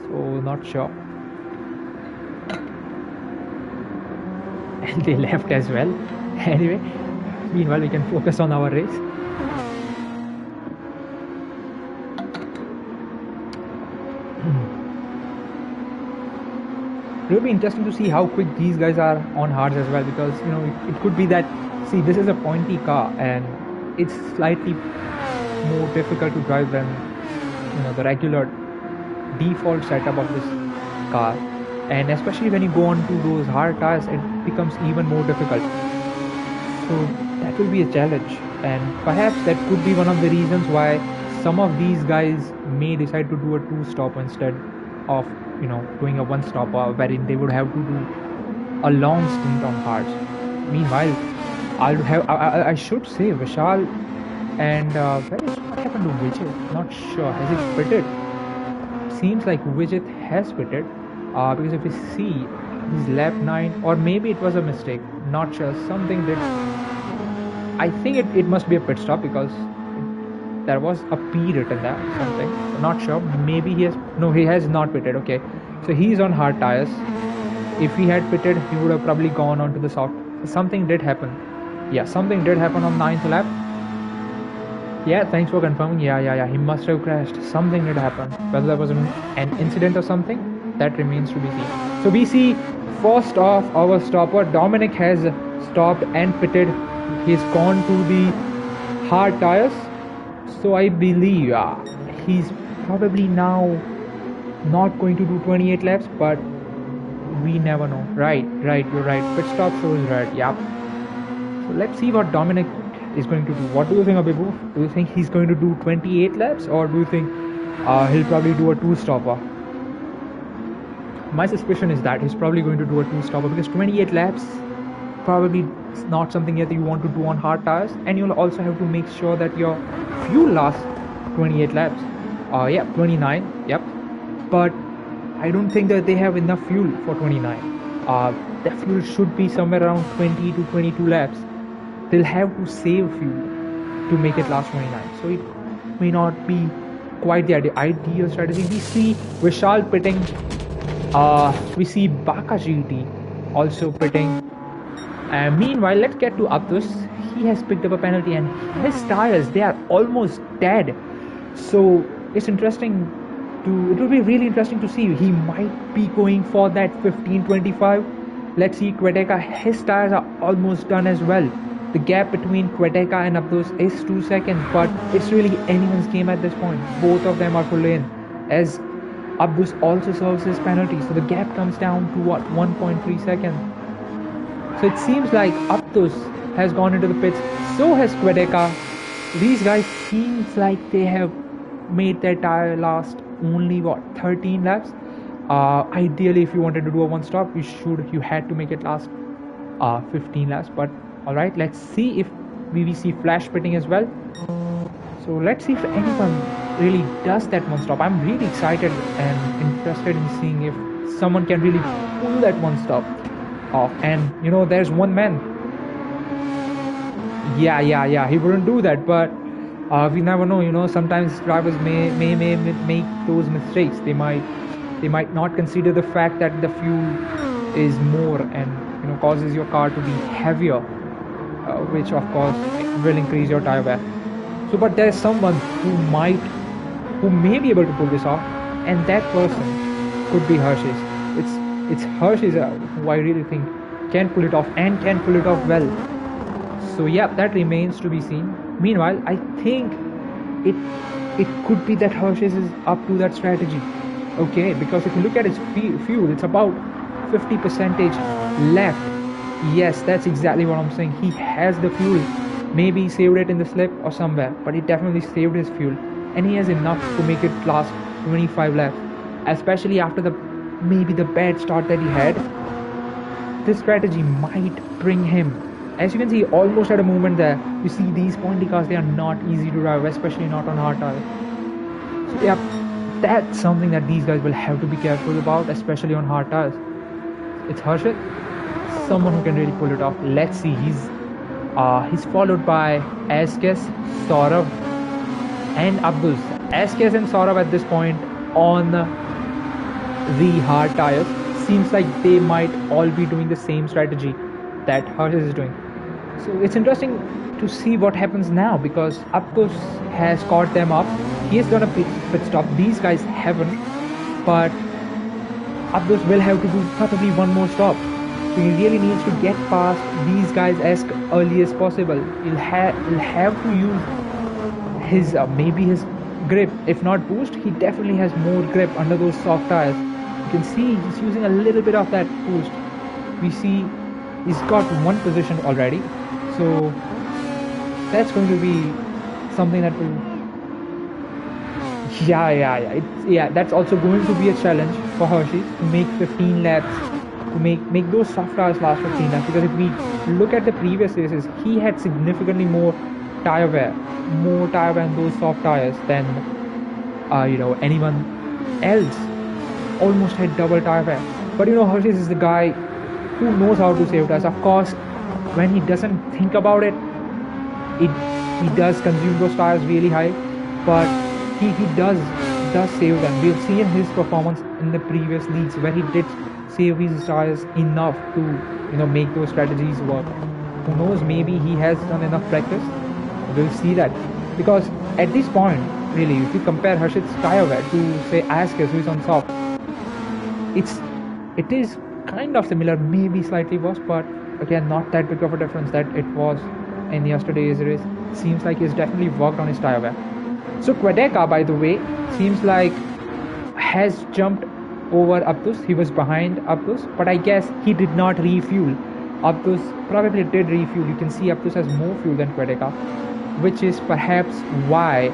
so not sure. And they left as well. Anyway, meanwhile we can focus on our race. It will be interesting to see how quick these guys are on hards as well, because it could be that, see, this is a pointy car and it's slightly more difficult to drive than the regular default setup of this car, and especially when you go on to those hard tires, it becomes even more difficult. So that will be a challenge, and perhaps that could be one of the reasons why some of these guys may decide to do a two-stop instead of doing a one-stopper, wherein they would have to do a long stint on hards. Meanwhile, I should say Vishal and what happened to Vijay? Not sure. Has he pitted? Seems like Vijay has pitted, because if you see his lap 9, or maybe it was a mistake. Not sure. Something did. I think it must be a pit stop, because there was a P written there, something. Not sure. Maybe he has not pitted. Okay, so he's on hard tires. If he had pitted, he would have probably gone on to the soft. Something did happen. Yeah, something did happen on 9th lap. Yeah, thanks for confirming. Yeah. He must have crashed. Something did happen. Whether that was an incident or something, that remains to be seen. So we see first off our stopper, Dominic has stopped and pitted. He's gone to the hard tires. So I believe he's probably now not going to do 28 laps, but we never know. Right, you're right. Pit stop shows red. Yep. So let's see what Dominic is going to do. What do you think, Abibu? Do you think he's going to do 28 laps, or do you think he'll probably do a two-stopper? My suspicion is that he's probably going to do a two-stopper, because 28 laps probably not something that you want to do on hard tires, and you'll also have to make sure that your fuel lasts 28 laps. 29. Yep. But I don't think that they have enough fuel for 29. The fuel should be somewhere around 20 to 22 laps. They'll have to save fuel to make it last 29. So it may not be quite the ideal strategy. We see Vishal pitting. We see Baka GT also pitting. Meanwhile, let's get to Abdus. He has picked up a penalty, and his tires, they are almost dead. So it will be really interesting to see. He might be going for that 15-25. Let's see Queteca. His tires are almost done as well. The gap between Queteca and Abdus is 2 seconds, but it's really anyone's game at this point. Both of them are full in, as Abdus also serves his penalty. So the gap comes down to 1.3 seconds. So it seems like Abdus has gone into the pits. So has Queteca. These guys seems like they have made their tire last only 13 laps. Ideally, if you wanted to do a one stop, you had to make it last 15 laps. But alright, let's see if we see flash pitting as well. So let's see if anyone really does that one stop. I'm really excited and interested in seeing if someone can really pull that one stop. off. And there's one man. Yeah, he wouldn't do that, but we never know. Sometimes drivers may make those mistakes. They might not consider the fact that the fuel is more and causes your car to be heavier, which of course will increase your tire wear. So, but there is someone who may be able to pull this off, and that person could be Hershey's. It's Hershey's who I really think can pull it off and can pull it off well. So yeah, that remains to be seen. Meanwhile, I think it could be that Hershey's is up to that strategy. Okay, because if you look at its fuel, it's about 50% left. Yes, that's exactly what I'm saying. He has the fuel. Maybe he saved it in the slip or somewhere, but he definitely saved his fuel, and he has enough to make it last 25 laps. Especially after maybe the bad start that he had, this strategy might bring him. As you can see, almost at a moment there, you see these pointy cars, they are not easy to drive, especially not on hard tires. So yeah, that's something that these guys will have to be careful about, especially on hard tires. It's Harshit, someone who can really pull it off. Let's see, he's followed by Askes, Saurabh, and Abdus. Askes and Saurabh at this point on the hard tires. Seems like they might all be doing the same strategy that Hershey is doing. So it's interesting to see what happens now, because Abdus has caught them up. He has done a pit stop. These guys haven't, but Abdus will have to do probably one more stop. So he really needs to get past these guys as early as possible. He'll have to use his maybe his grip. If not boost, he definitely has more grip under those soft tires. You can see he's using a little bit of that boost. We see he's got one position already, so that's going to be something that will that's also going to be a challenge for Hershey to make 15 laps, to make those soft tires last 15 laps. Because if we look at the previous races, he had significantly more tire wear in those soft tires than anyone else. Almost had double tire wear. But Hershey is the guy who knows how to save tires. Of course, when he doesn't think about it, he does consume those tires really high, but he does save them. We've seen his performance in the previous leagues where he did save his tires enough to make those strategies work. Who knows, maybe he has done enough practice. We'll see that, because at this point, really, if you compare Harshit's tire wear to say Askes, who is on soft, it is kind of similar, maybe slightly worse, but again, not that big of a difference that it was in yesterday's race. Seems like he's definitely worked on his tire wear. So Quedeca, by the way, seems like has jumped over Abdus. He was behind Abdus, but I guess he did not refuel. Abdus probably did refuel. You can see Abdus has more fuel than Quedeca, which is perhaps why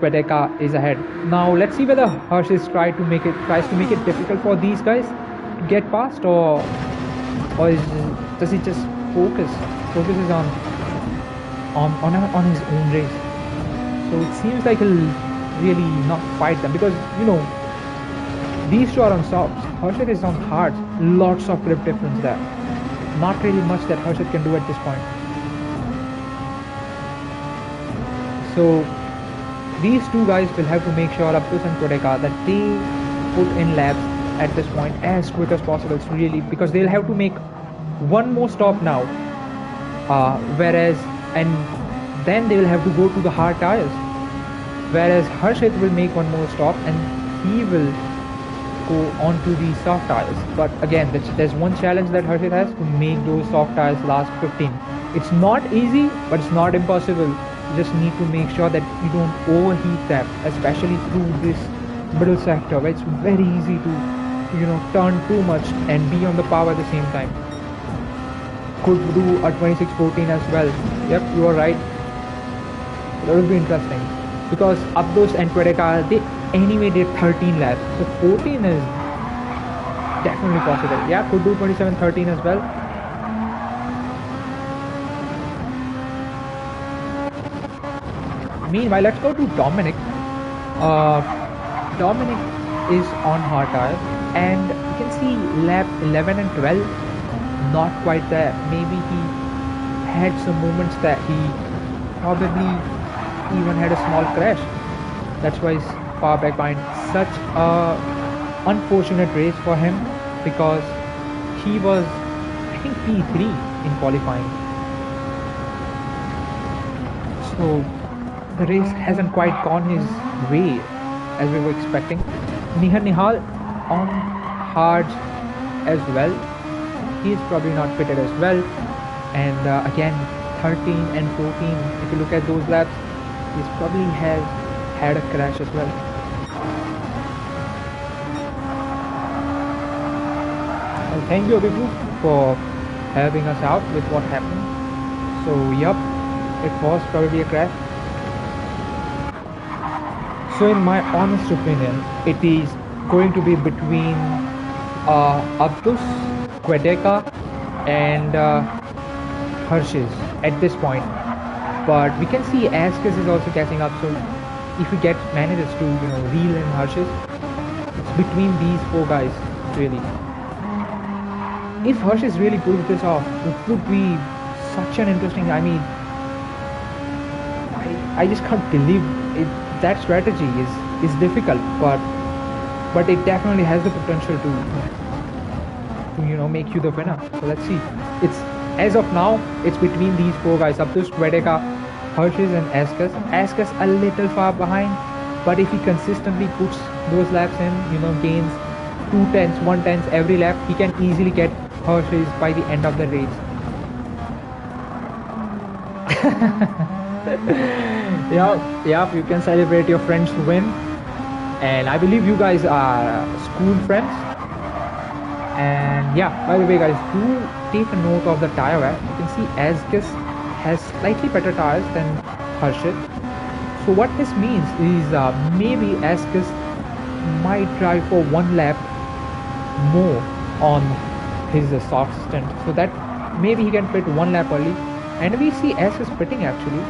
Quedeca is ahead. Now let's see whether Hershey tries to make it difficult for these guys to get past, or does he just focuses on his own race. So it seems like he'll really not fight them, because these two are on softs. Hershey is on hards. Lots of grip difference there. Not really much that Hershey can do at this point. So these two guys will have to make sure, Abdus and Quedeca, that they put in laps at this point as quick as possible. It's really, because they'll have to make one more stop now, and then they will have to go to the hard tires, whereas Harshit will make one more stop and he will go on to the soft tires. But again, there's one challenge that Harshit has, to make those soft tires last 15. It's not easy, but it's not impossible. You just need to make sure that you don't overheat them, especially through this middle sector where it's very easy to turn too much and be on the power at the same time. Could do a 26-14 as well. Yep, you are right. That will be interesting, because Abdus and Quedeca, they anyway did 13 laps, so 14 is definitely possible. Yeah, could do 27-13 as well. Meanwhile, let's go to Dominic. Dominic is on hard tires, and you can see lap 11 and 12, not quite there. Maybe he had some moments that he probably even had a small crash. That's why he's far back behind. Such a unfortunate race for him because he was, I think, P3 in qualifying. So the race hasn't quite gone his way as we were expecting. Nihal on hard as well. He is probably not fitted as well. And again, 13 and 14, if you look at those laps, he probably has had a crash as well. Well, thank you, Abhibu, for helping us out with what happened. So, yup, it was probably a crash. So, in my honest opinion, it is going to be between Abdus, Quedeca, and Harshes at this point. But we can see Askus is also catching up. So, if we manages to reel in Harshes, it's between these four guys really. If Harshes really pulls this off, it would be such an interesting. I mean, I just can't believe it. That strategy is difficult, but it definitely has the potential to make you the winner. So let's see. It's as of now, it's between these four guys: Abdus, Quedeca, Harshes, and Askus. Askus a little far behind, but if he consistently puts those laps in, gains 2/10, 1/10 every lap, he can easily get Harshes by the end of the race. Yeah, you can celebrate your friend's win. And I believe you guys are school friends. And yeah, by the way, guys, do take a note of the tire wear. You can see Askus has slightly better tires than Harshit. So what this means is maybe Askus might drive for one lap more on his soft stint, so that maybe he can pit one lap early. And we see Askus pitting actually.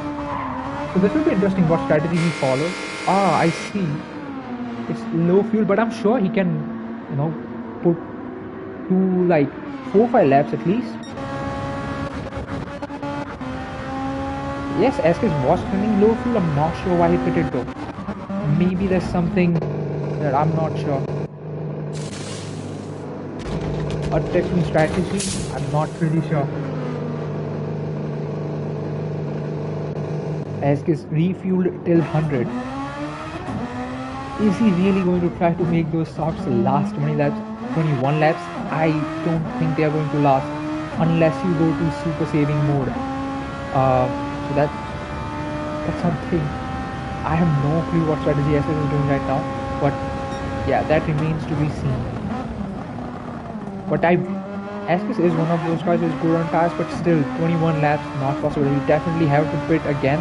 So this will be interesting what strategy he follows. I see. It's low fuel, but I'm sure he can, put 4-5 laps at least. Yes, Askus was running low fuel. I'm not sure why he pitted though. Maybe there's something that I'm not sure. A different strategy? I'm not really sure. Askus refueled till 100. Is he really going to try to make those softs last 20 laps, 21 laps? I don't think they are going to last unless you go to super saving mode. So that's something. I have no clue what strategy Askus is doing right now, but yeah, that remains to be seen. But Askus is one of those guys who is good on tires, but still 21 laps not possible. You definitely have to pit again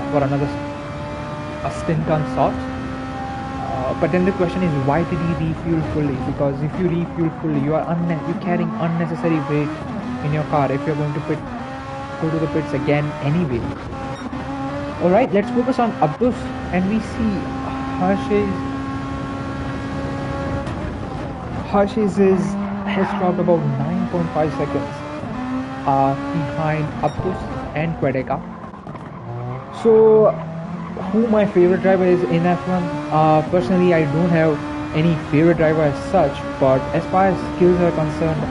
for another stint on softs. But then the question is, why did he refuel fully? Because if you refuel fully, you're carrying unnecessary weight in your car if you're going to go to the pits again anyway. Alright, let's focus on Abdus, and we see Harshes has dropped about 9.5 seconds behind Abdus and Quedeca. So who my favorite driver is in F1? Personally, I don't have any favorite driver as such, but as far as skills are concerned,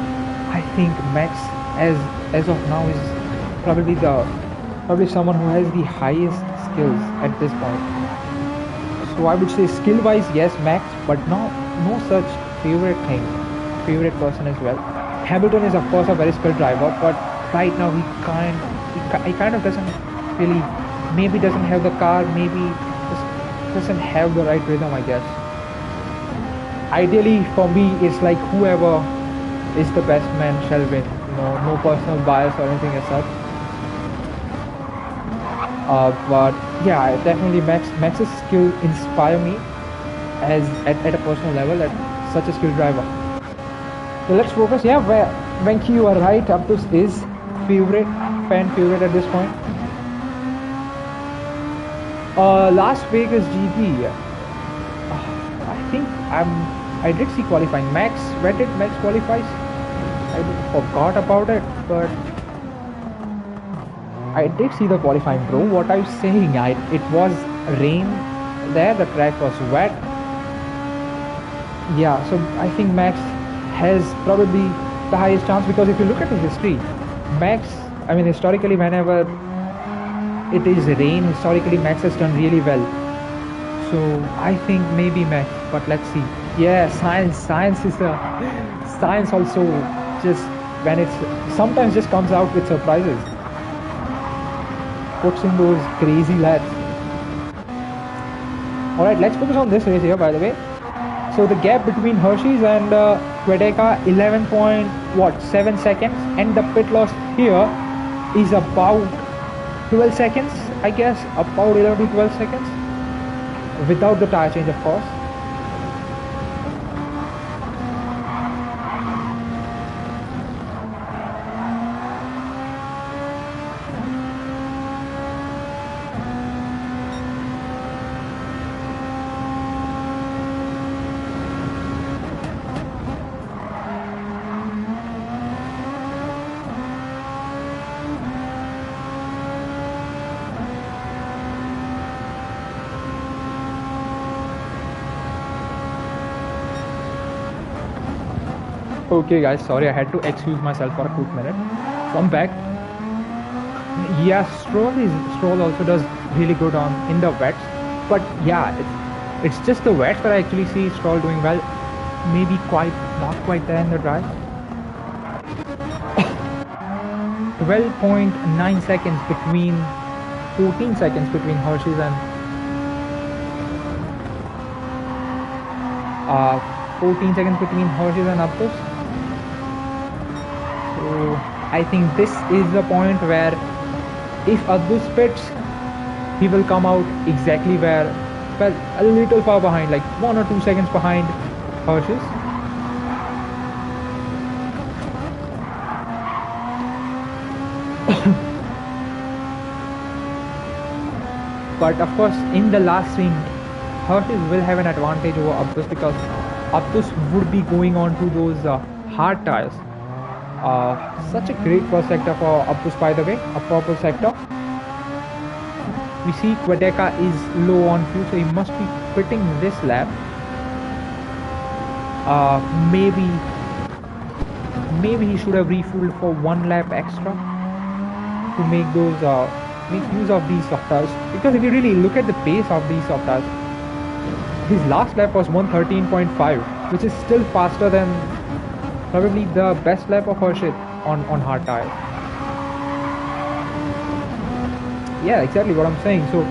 I think Max as of now is probably someone who has the highest skills at this point. So I would say skill wise, yes, Max, but no such favorite person as well. Hamilton is of course a very skilled driver, but right now he kind of doesn't really, maybe doesn't have the car, maybe just doesn't have the right rhythm, I guess. Ideally for me, it's like whoever is the best man shall win. No personal bias or anything as such. But yeah, definitely Max's skill inspire me at a personal level, at such a skilled driver. So let's focus. Yeah, Venki, you are right. Abdus is fan favorite at this point. Las Vegas GP. I think I did see qualifying. Max, where did Max qualifies? I forgot about it, but I did see the qualifying, bro. What are you saying? It was rain there. The track was wet. Yeah, so I think Max has probably the highest chance, because if you look at the history, Max, I mean, historically, whenever it is rain, historically Max has done really well. So I think maybe Max, but let's see. Yeah, science is a science also, just when it's sometimes just comes out with surprises, puts in those crazy laps. All right, let's focus on this race here, by the way. So the gap between Hershey's and Quedeca, 11.7 seconds, and the pit loss here is about 12 seconds, I guess, about 11 to 12 seconds, without the tire change, of course. Okay guys, sorry, I had to excuse myself for a quick minute. So I'm back. Yeah, Stroll also does really good in the wets, but yeah, it's just the wets where I actually see Stroll doing well. Maybe not quite there in the dry. 12.9 seconds between 14 seconds between Hershey's and 14 seconds between Hershey's and Aptus. So I think this is the point where if Abdus pits, he will come out exactly where, well, a little far behind, like 1 or 2 seconds behind Hershey's. But of course, in the last ring, Hershey's will have an advantage over Abdus, because Abdus would be going on to those hard tires. Such a great first sector for Abdus, by the way, a purple sector. We see Quedeca is low on fuel, so he must be quitting this lap. Maybe he should have refueled for 1 lap extra to make use of these soft tires. Because if you really look at the pace of these soft tires, his last lap was 113.5, which is still faster than probably the best lap of Hershey on hard tires. Yeah, exactly what I'm saying. So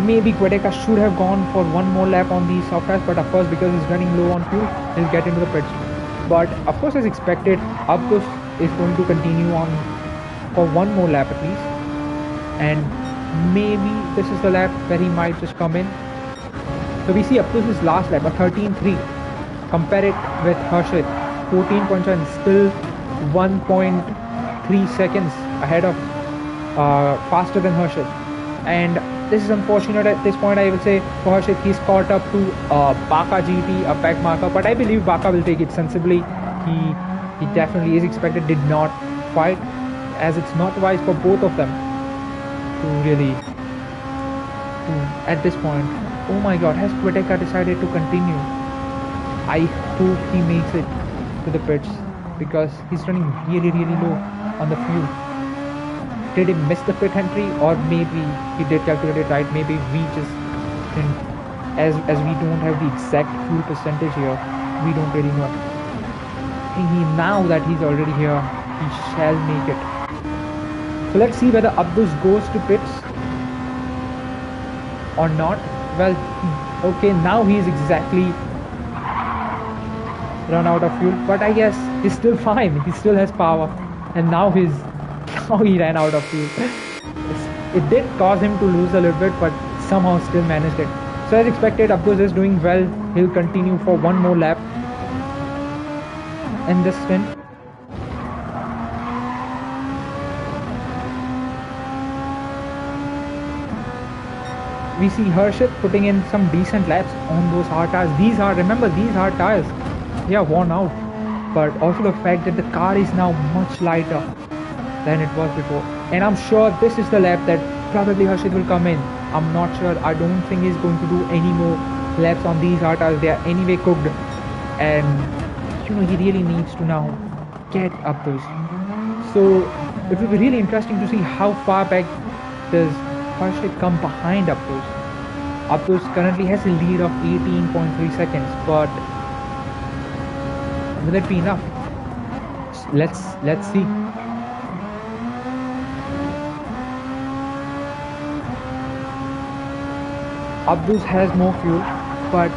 maybe Quedeca should have gone for 1 more lap on these soft tires, but of course, because he's running low on fuel, he'll get into the pits. But of course, as expected, Abdus is going to continue on for 1 more lap at least, and maybe this is the lap where he might just come in. So we see Abdus' last lap, a 13.3. Compare it with Hershey, 14.7, still 1.3 seconds ahead of, faster than Hershey. And this is unfortunate at this point, I would say, for Hershey. He's caught up to Baka GT, a pack marker, but I believe Baka will take it sensibly. He definitely is expected, did not fight, as it's not wise for both of them to really, at this point. Oh my god, has Quedeca decided to continue? I hope he makes it to the pits, because he's running really low on the fuel. Did he miss the pit entry, or maybe he did calculate it right? Maybe we just didn't, as we don't have the exact fuel percentage here, we don't really know. Now that he's already here, he shall make it. So let's see whether Abdus goes to pits or not. Well, okay, now he's exactly run out of fuel, but I guess he's still fine. He still has power, and now he ran out of fuel. It did cause him to lose a little bit, but somehow still managed it. So as expected, Abdus is doing well. He'll continue for 1 more lap in this stint. We see Hershey putting in some decent laps on those hard tires. Remember, these hard tires worn out, but also the fact that the car is now much lighter than it was before. And I'm sure this is the lap that probably Harshit will come in. I'm not sure. I don't think he's going to do any more laps on these hard tires. They are anyway cooked, and he really needs to now get up those. So it will be really interesting to see how far back does Harshit come behind Abdus. Abdus currently has a lead of 18.3 seconds, but will it be enough? Let's see. Abdus has more fuel, but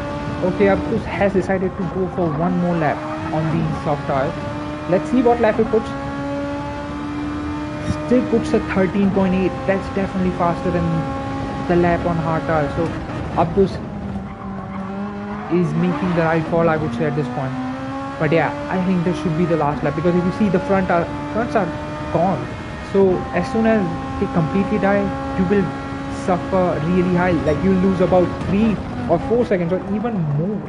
okay, Abdus has decided to go for one more lap on these soft tires. Let's see what lap he puts. Still puts a 13.8. That's definitely faster than the lap on hard tires. So Abdus is making the right call, I would say, at this point. But yeah, I think this should be the last lap, because if you see the fronts are gone. So as soon as they completely die, you will suffer really high. Like you'll lose about 3 or 4 seconds or even more.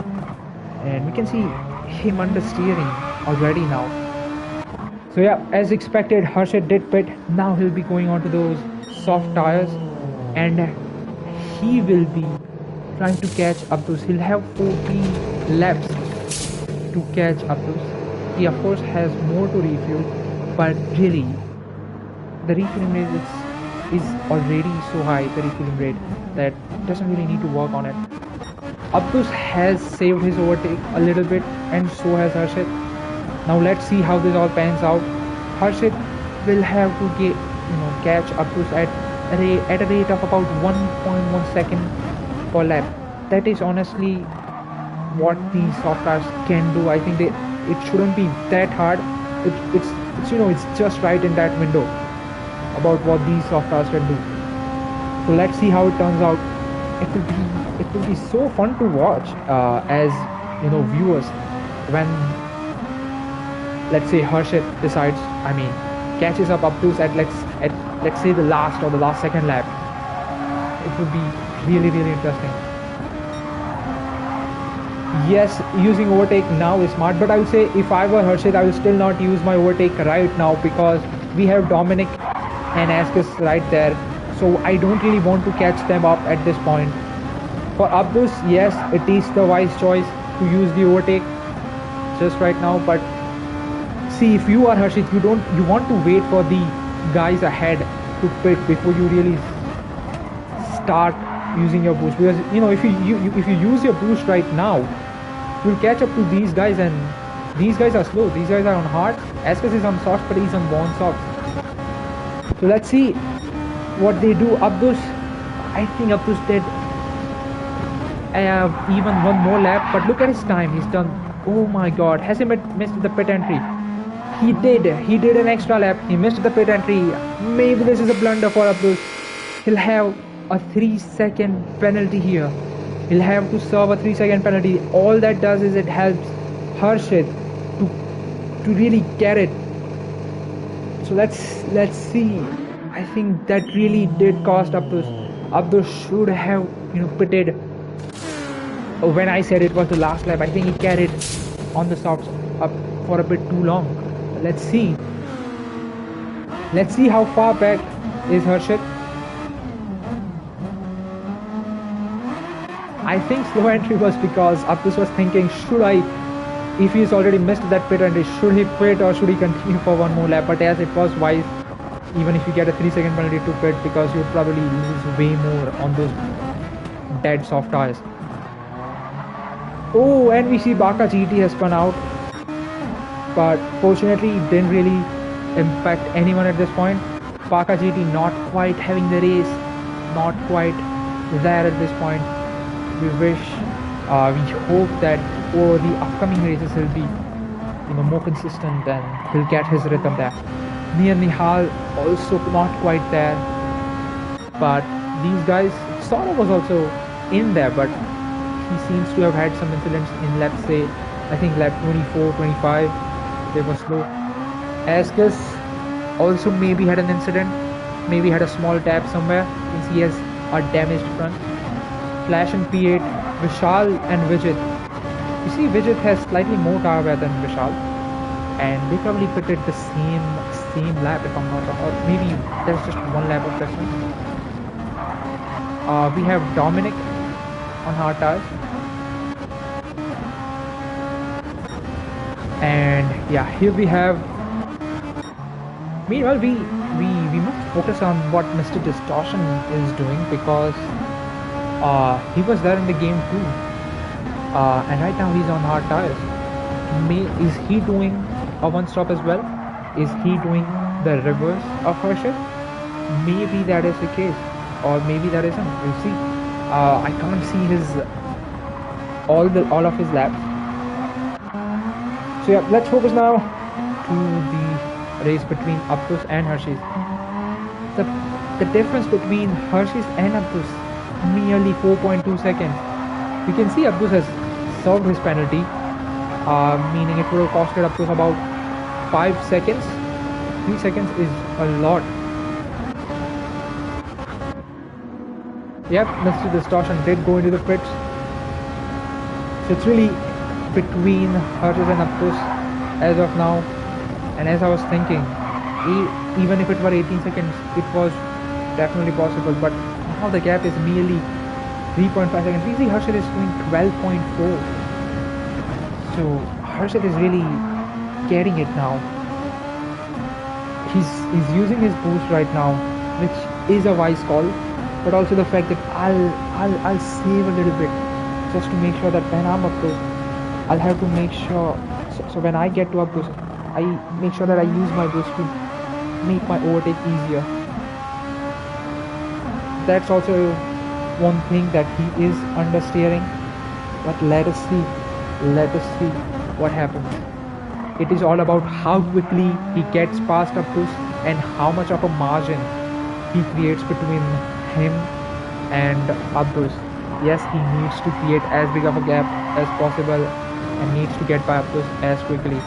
And we can see him under steering already now. So yeah, as expected, Harshit did pit. Now he'll be going on to those soft tires, and he will be trying to catch Abdus. He'll have 40 laps to catch Abdus. He of course has more to refuel, but really the refueling rate is already so high, the refueling rate, that doesn't really need to work on it. Abdus has saved his overtake a little bit, and so has Harshit. Now let's see how this all pans out. Harshit will have to catch Abdus at a rate of about 1.1 second per lap. That is honestly what these soft tires can do. I think it shouldn't be that hard. It's just right in that window about what these soft tires can do. So let's see how it turns out. It will be so fun to watch as viewers when, let's say, Harshit catches up Abdus at let's say the last second lap. It would be really, really interesting. Yes, using overtake now is smart, but I would say if I were Harshit, I will still not use my overtake right now, because we have Dominic and Askus right there. So I don't really want to catch them up at this point. For Abdus, yes, it is the wise choice to use the overtake just right now, but see, if you are Harshit, you want to wait for the guys ahead to pit before you really start using your boost, because if you use your boost right now, you'll catch up to these guys, and these guys are slow. These guys are on hard. Askus is on soft, but he's on worn soft. So let's see what they do. Abdus, I think Abdus did even one more lap, but look at his time. He's done, oh my god, has he missed the pit entry? He did an extra lap. He missed the pit entry. Maybe this is a blunder for Abdus. He'll have a 3-second penalty here. He'll have to serve a 3-second penalty. All that does is it helps Harshit to really get it. So let's see. I think that really did cost Abdus. Abdus should have pitted when I said it was the last lap. I think he carried on the softs up for a bit too long. Let's see how far back is Harshit. I think slow entry was because Abdus was thinking, if he's already missed that pit entry, should he pit or should he continue for one more lap? But as it was wise, even if you get a 3-second penalty to pit, because you'd probably lose way more on those dead soft tires. Oh, and we see Baka GT has spun out, but fortunately it didn't really impact anyone at this point. Baka GT not quite having the race, not quite there at this point. We hope that over the upcoming races he'll be more consistent, and he'll get his rhythm there. Nihal also not quite there, but these guys, Sora was also in there, but he seems to have had some incidents in, let's say, I think lap 24, 25, they were slow. Askus also maybe had an incident, maybe had a small tap somewhere, since he has a damaged front. Flash and P8, Vishal and Vijit You see, Vijit has slightly more tire wear than Vishal, and they probably pitted the same lap if I'm not wrong, or maybe there's just one lap of difference. We have Dominic on hard tires, and yeah, here we have. Meanwhile, we must focus on what Mr. Distortion is doing, because he was there in the game too, and right now he's on hard tires. Is he doing a one-stop as well? Is he doing the reverse of Hershey? Maybe that is the case, or maybe that isn't. We'll see. I can't see his all of his laps. So yeah, let's focus now to the race between Abdus and Hershey's. The difference between Hershey's and Abdus, merely 4.2 seconds. We can see Abdus has served his penalty, meaning it would have costed Abdus about 5 seconds. 3 seconds is a lot. Yep, Mr. Distortion did go into the pits. So it's really between Hershey's and Abdus as of now. And as I was thinking, even if it were 18 seconds, it was definitely possible. But now the gap is merely 3.5 seconds. We see Hershey is doing 12.4. So Hershey is really getting it now. He's using his boost right now, which is a wise call. But also the fact that I'll save a little bit just to make sure that when I'm up close, I'll have to make sure. So when I get to up close, I make sure that I use my boost to make my overtake easier. That's also one thing that he is understeering. But let us see what happens. It is all about how quickly he gets past Abdus and how much of a margin he creates between him and Abdus. Yes, he needs to create as big of a gap as possible and needs to get by Abdus as quickly.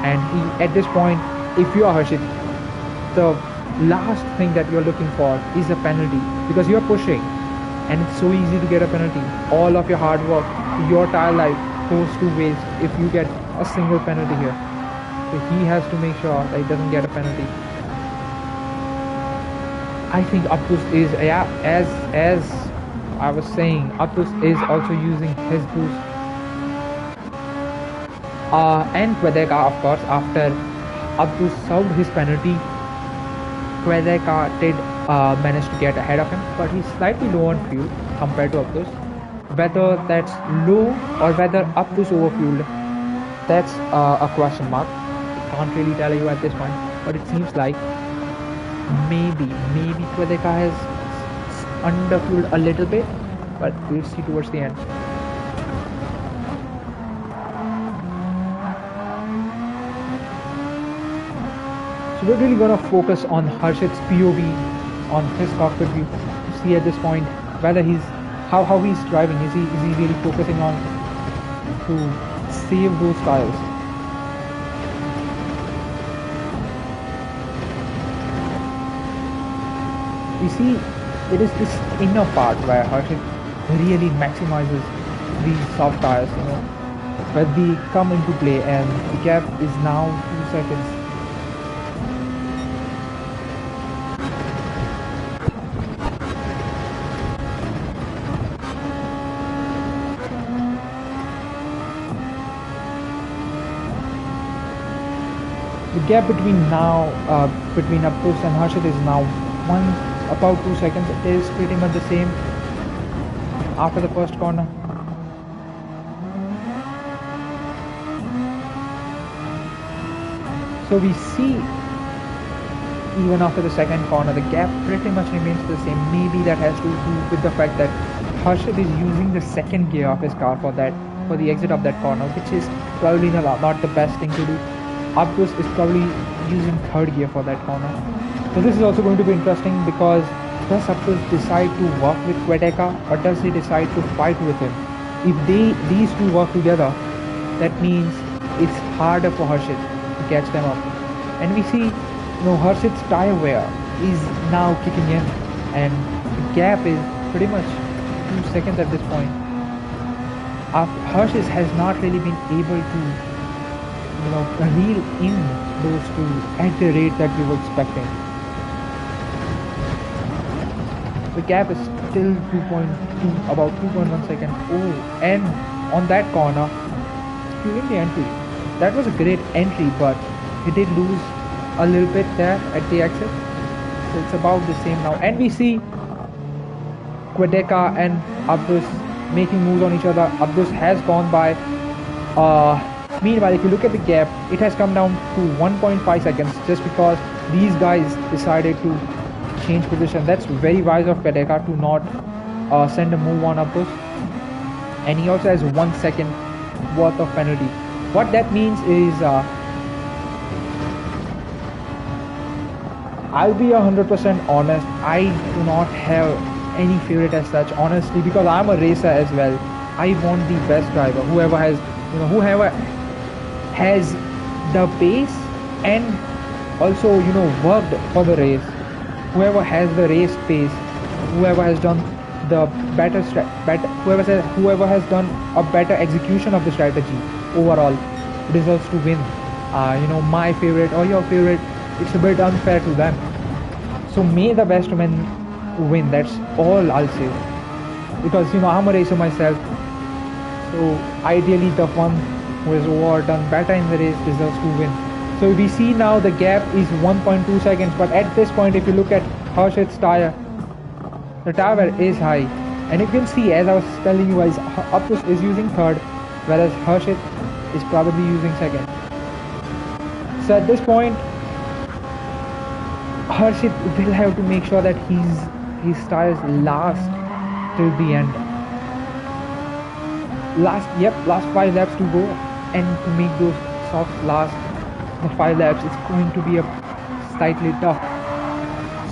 And he, at this point, if you are Harshit, the last thing that you're looking for is a penalty, because you're pushing and it's so easy to get a penalty. All of your hard work, your tire life goes to waste if you get a single penalty here. So he has to make sure that he doesn't get a penalty. I think Abdus is, yeah, as I was saying, Abdus is also using his boost. And Quedeca, of course, after Abdus served his penalty, Quedeca did manage to get ahead of him, but he's slightly low on fuel compared to Abdus. Whether that's low or whether Abdus overfueled, that's a question mark. I can't really tell you at this point, but it seems like maybe Quedeca has underfueled a little bit, but we'll see towards the end. So we're really gonna focus on Harshit's POV, on his cockpit view, to see at this point whether he's how he's driving. Is he really focusing on to save those tires? You see, it is this inner part where Harshit really maximizes these soft tires, you know, where they come into play, and the gap is now 2 seconds. The gap between Abdus and Harshit is now about 2 seconds. It is pretty much the same after the first corner. So we see even after the second corner, the gap pretty much remains the same. Maybe that has to do with the fact that Harshit is using the second gear of his car for the exit of that corner, which is probably not the best thing to do. Abdus is probably using third gear for that corner. So this is also going to be interesting, because does Abdus decide to work with Quedeca, or does he decide to fight with him? If these two work together, that means it's harder for Harshit to catch them up. And we see, Harshit's tire wear is now kicking in, and the gap is pretty much 2 seconds at this point. Hershey's has not really been able to, reel in those two at the rate that we were expecting. The gap is still 2.2, about 2.1 seconds. Oh, and on that corner, during the entry, that was a great entry, but he did lose a little bit there at the exit. So it's about the same now. And we see Quedeca and Abdus making moves on each other. Abdus has gone by. Meanwhile, if you look at the gap, it has come down to 1.5 seconds just because these guys decided to change position. That's very wise of Quedeca to not send a move on Abdus. And he also has 1 second worth of penalty. What that means is I'll be 100% honest. I do not have any favorite as such, honestly, because I'm a racer as well. I want the best driver, whoever has the pace and also worked for the race, whoever has the race pace, whoever has done the whoever has done a better execution of the strategy overall deserves to win. My favorite or your favorite, it's a bit unfair to them. So may the best man win. That's all I'll say. Because I'm a racer myself. So ideally the one who has done better in the race deserves to win. So we see now the gap is 1.2 seconds. But at this point, if you look at Harshit's tire, the tire is high. And you can see, as I was telling you guys, Abdus is using third, whereas Harshit is probably using second. So at this point, Harshit will have to make sure that his tires last till the end. Last 5 laps to go, and to make those softs last the 5 laps, it's going to be a slightly tough.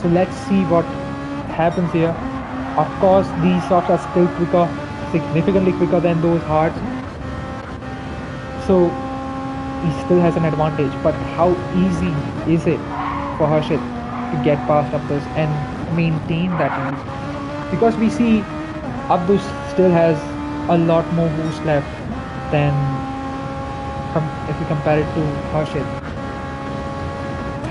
So let's see what happens here. Of course, these softs are still quicker, significantly quicker than those hards. So he still has an advantage. But how easy is it for Harshit to get past Abdus and maintain that lead? Because we see Abdus still has a lot more boost left than if we compare it to Harshit.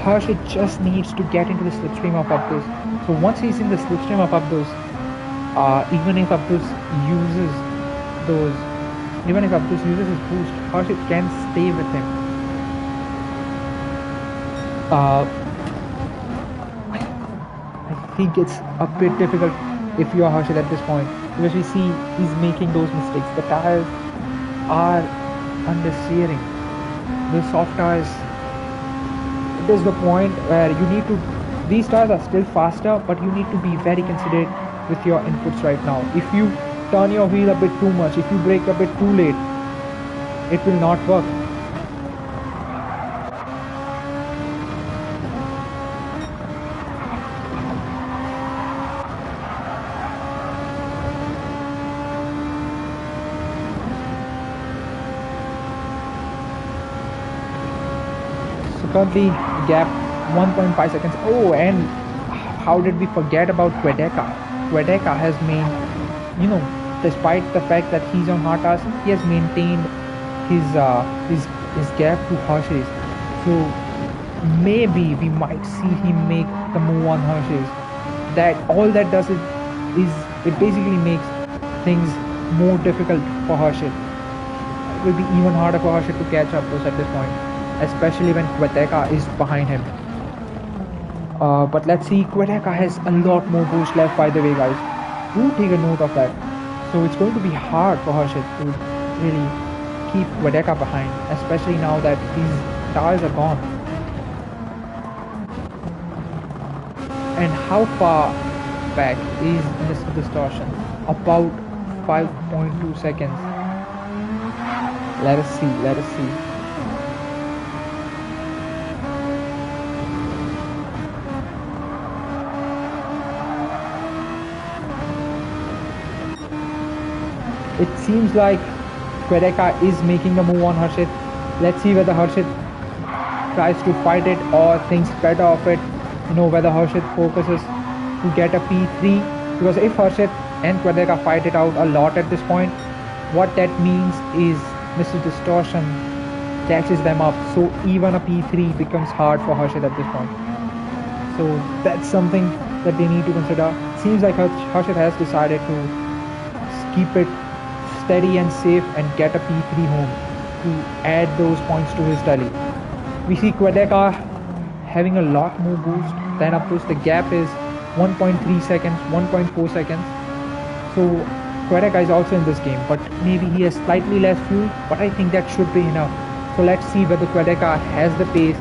Harshit just needs to get into the slipstream of Abdus. So once he's in the slipstream of Abdus, even if Abdus uses his boost, Harshit can stay with him. I think it's a bit difficult if you are Harshit at this point, because we see he's making those mistakes. The tires are under steering. The soft tires, it is the point where you need to, these tires are still faster, but you need to be very considerate with your inputs right now. If you turn your wheel a bit too much, if you brake a bit too late, it will not work. Currently gap 1.5 seconds. Oh, and how did we forget about Quedeca? Quedeca has made, despite the fact that he's on hard tires, he has maintained his gap to Hershey's. So maybe we might see him make the move on Hershey's. That all that does is it basically makes things more difficult for Hershey. It will be even harder for Hershey to catch up at this point, especially when Quedeca is behind him. But let's see, Quedeca has a lot more boost left, by the way, guys. Do take a note of that. So it's going to be hard for Hershey to really keep Quedeca behind, especially now that these tires are gone. And how far back is Mr. Distortion? About 5.2 seconds. Let us see. It seems like Quedeca is making the move on Harshit. Let's see whether Harshit tries to fight it or thinks better of it. Whether Harshit focuses to get a P3. Because if Harshit and Quedeca fight it out a lot at this point, What that means is Mr. Distortion catches them up, so even a P3 becomes hard for Harshit at this point. So that's something that they need to consider. Seems like Harshit has decided to keep it steady and safe and get a P3 home to add those points to his tally. We see Quedeca having a lot more boost than Abdus. The gap is 1.3 seconds, 1.4 seconds. So Quedeca is also in this game, but maybe he has slightly less fuel, but I think that should be enough. So let's see whether Quedeca has the pace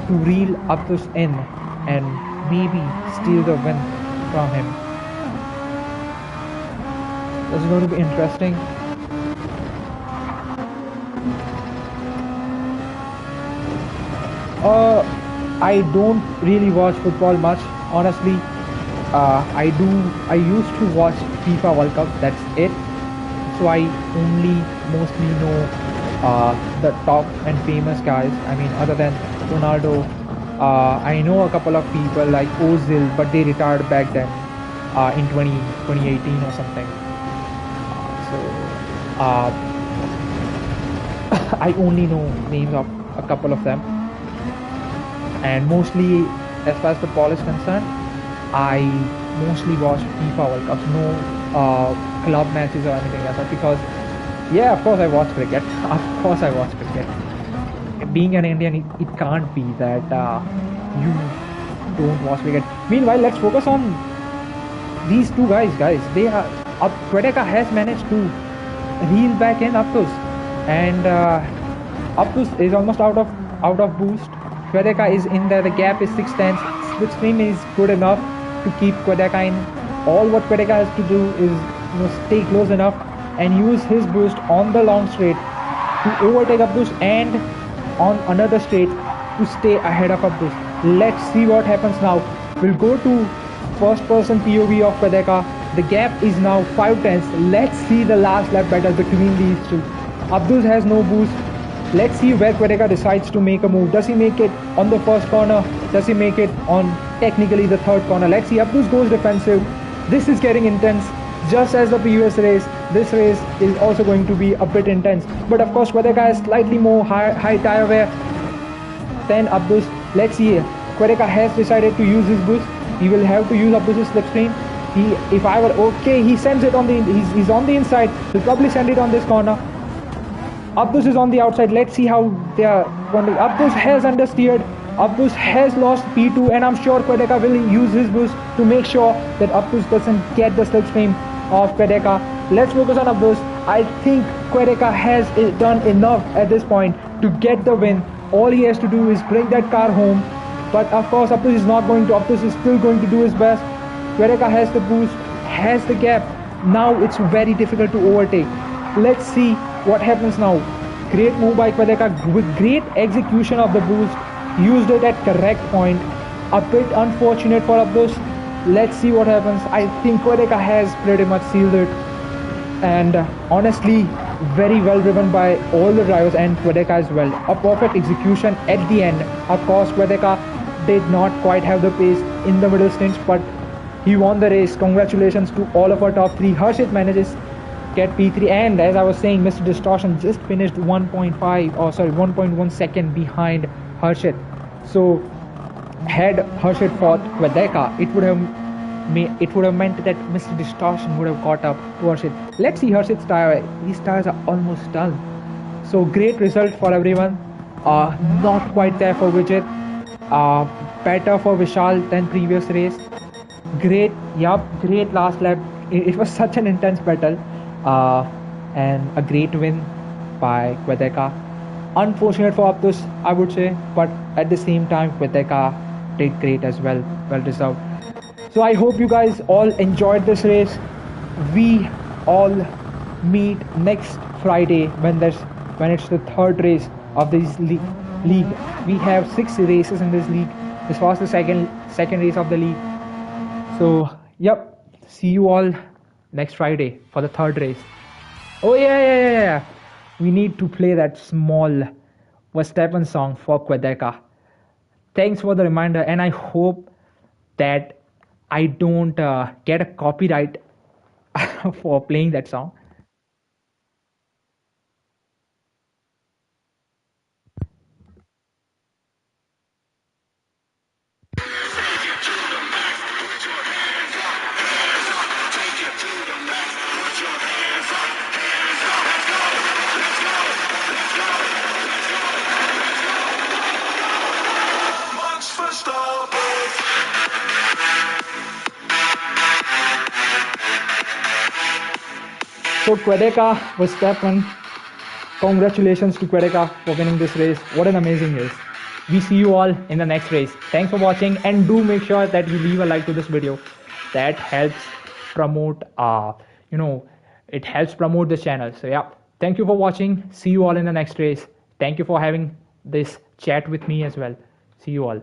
to reel Abdus in and maybe steal the win from him. This is going to be interesting. I don't really watch football much, honestly. I used to watch FIFA World Cup, that's it. So I only mostly know the top and famous guys. I mean, other than Ronaldo, I know a couple of people like Ozil, but they retired back then in 2018 or something. So I only know names of a couple of them. And mostly, as far as football is concerned, I mostly watch FIFA World Cups, no club matches or anything like that. Because, yeah, of course I watch cricket. Of course I watch cricket. Being an Indian, it can't be that you don't watch cricket. Meanwhile, let's focus on these two guys. They are Quedeca has managed to reel back in Aptus, and Aptus is almost out of boost. Quedeca is in there. The gap is 6 tenths. Slipstream is good enough to keep Quedeca in. All what Quedeca has to do is stay close enough and use his boost on the long straight to overtake Abdus and on another straight to stay ahead of Abdus. Let's see what happens now. We'll go to first person POV of Quedeca. The gap is now 5 tenths. Let's see the last lap battle between these two. Abdus has no boost. Let's see where Quedeca decides to make a move. Does he make it on the first corner? Does he make it on technically the third corner? Let's see. Abdus goes defensive. This is getting intense. Just as the previous race, this race is also going to be a bit intense. But of course, Quedeca has slightly more high tire wear than Abdus. Let's see. Quedeca has decided to use his boost. He will have to use Abdus' slipstream. If I were okay, he sends it on the. He's on the inside. He'll probably send it on this corner. Abdus is on the outside. Let's see how they are going to. Abdus has understeered. Abdus has lost P2, and I'm sure Quedeca will use his boost to make sure that Abdus doesn't get the slipstream of Quedeca. Let's focus on Abdus. I think Quedeca has done enough at this point to get the win. All he has to do is bring that car home. But of course, Abdus is not going to. Abdus is still going to do his best. Quedeca has the boost, has the gap. Now it's very difficult to overtake. Let's see what happens now. Great move by Quedeca with great execution of the boost. Used it at correct point. A bit unfortunate for Abdus. Let's see what happens. I think Quedeca has pretty much sealed it. And honestly, very well driven by all the drivers and Quedeca as well. A perfect execution at the end. Of course, Quedeca did not quite have the pace in the middle stints, but he won the race. Congratulations to all of our top three. Harshit manages get P3, and as I was saying, Mr. Distortion just finished 1.1 second behind Harshit. So had Harshit fought Quedeca, it would have meant that Mr. Distortion would have caught up to Harshit. Let's see Harshit's tire. These tires are almost done. So great result for everyone. Not quite there for Vijay. Better for Vishal than previous race. Great last lap. It was such an intense battle. And a great win by Quedeca. Unfortunate for Abdus, I would say, but at the same time, Quedeca did great as well, well deserved. So I hope you guys all enjoyed this race. We all meet next Friday when it's the third race of this league. We have 6 races in this league. This was the second race of the league. So yep, see you all next Friday for the third race. Oh yeah. We need to play that small Verstappen song for Quedeca. Thanks for the reminder, and I hope that I don't get a copyright for playing that song. So Quedeca was step 1. Congratulations to Quedeca for winning this race. What an amazing race. We see you all in the next race. Thanks for watching, and do make sure that you leave a like to this video. That helps promote it helps promote this channel. So yeah, thank you for watching. See you all in the next race. Thank you for having this chat with me as well. See you all.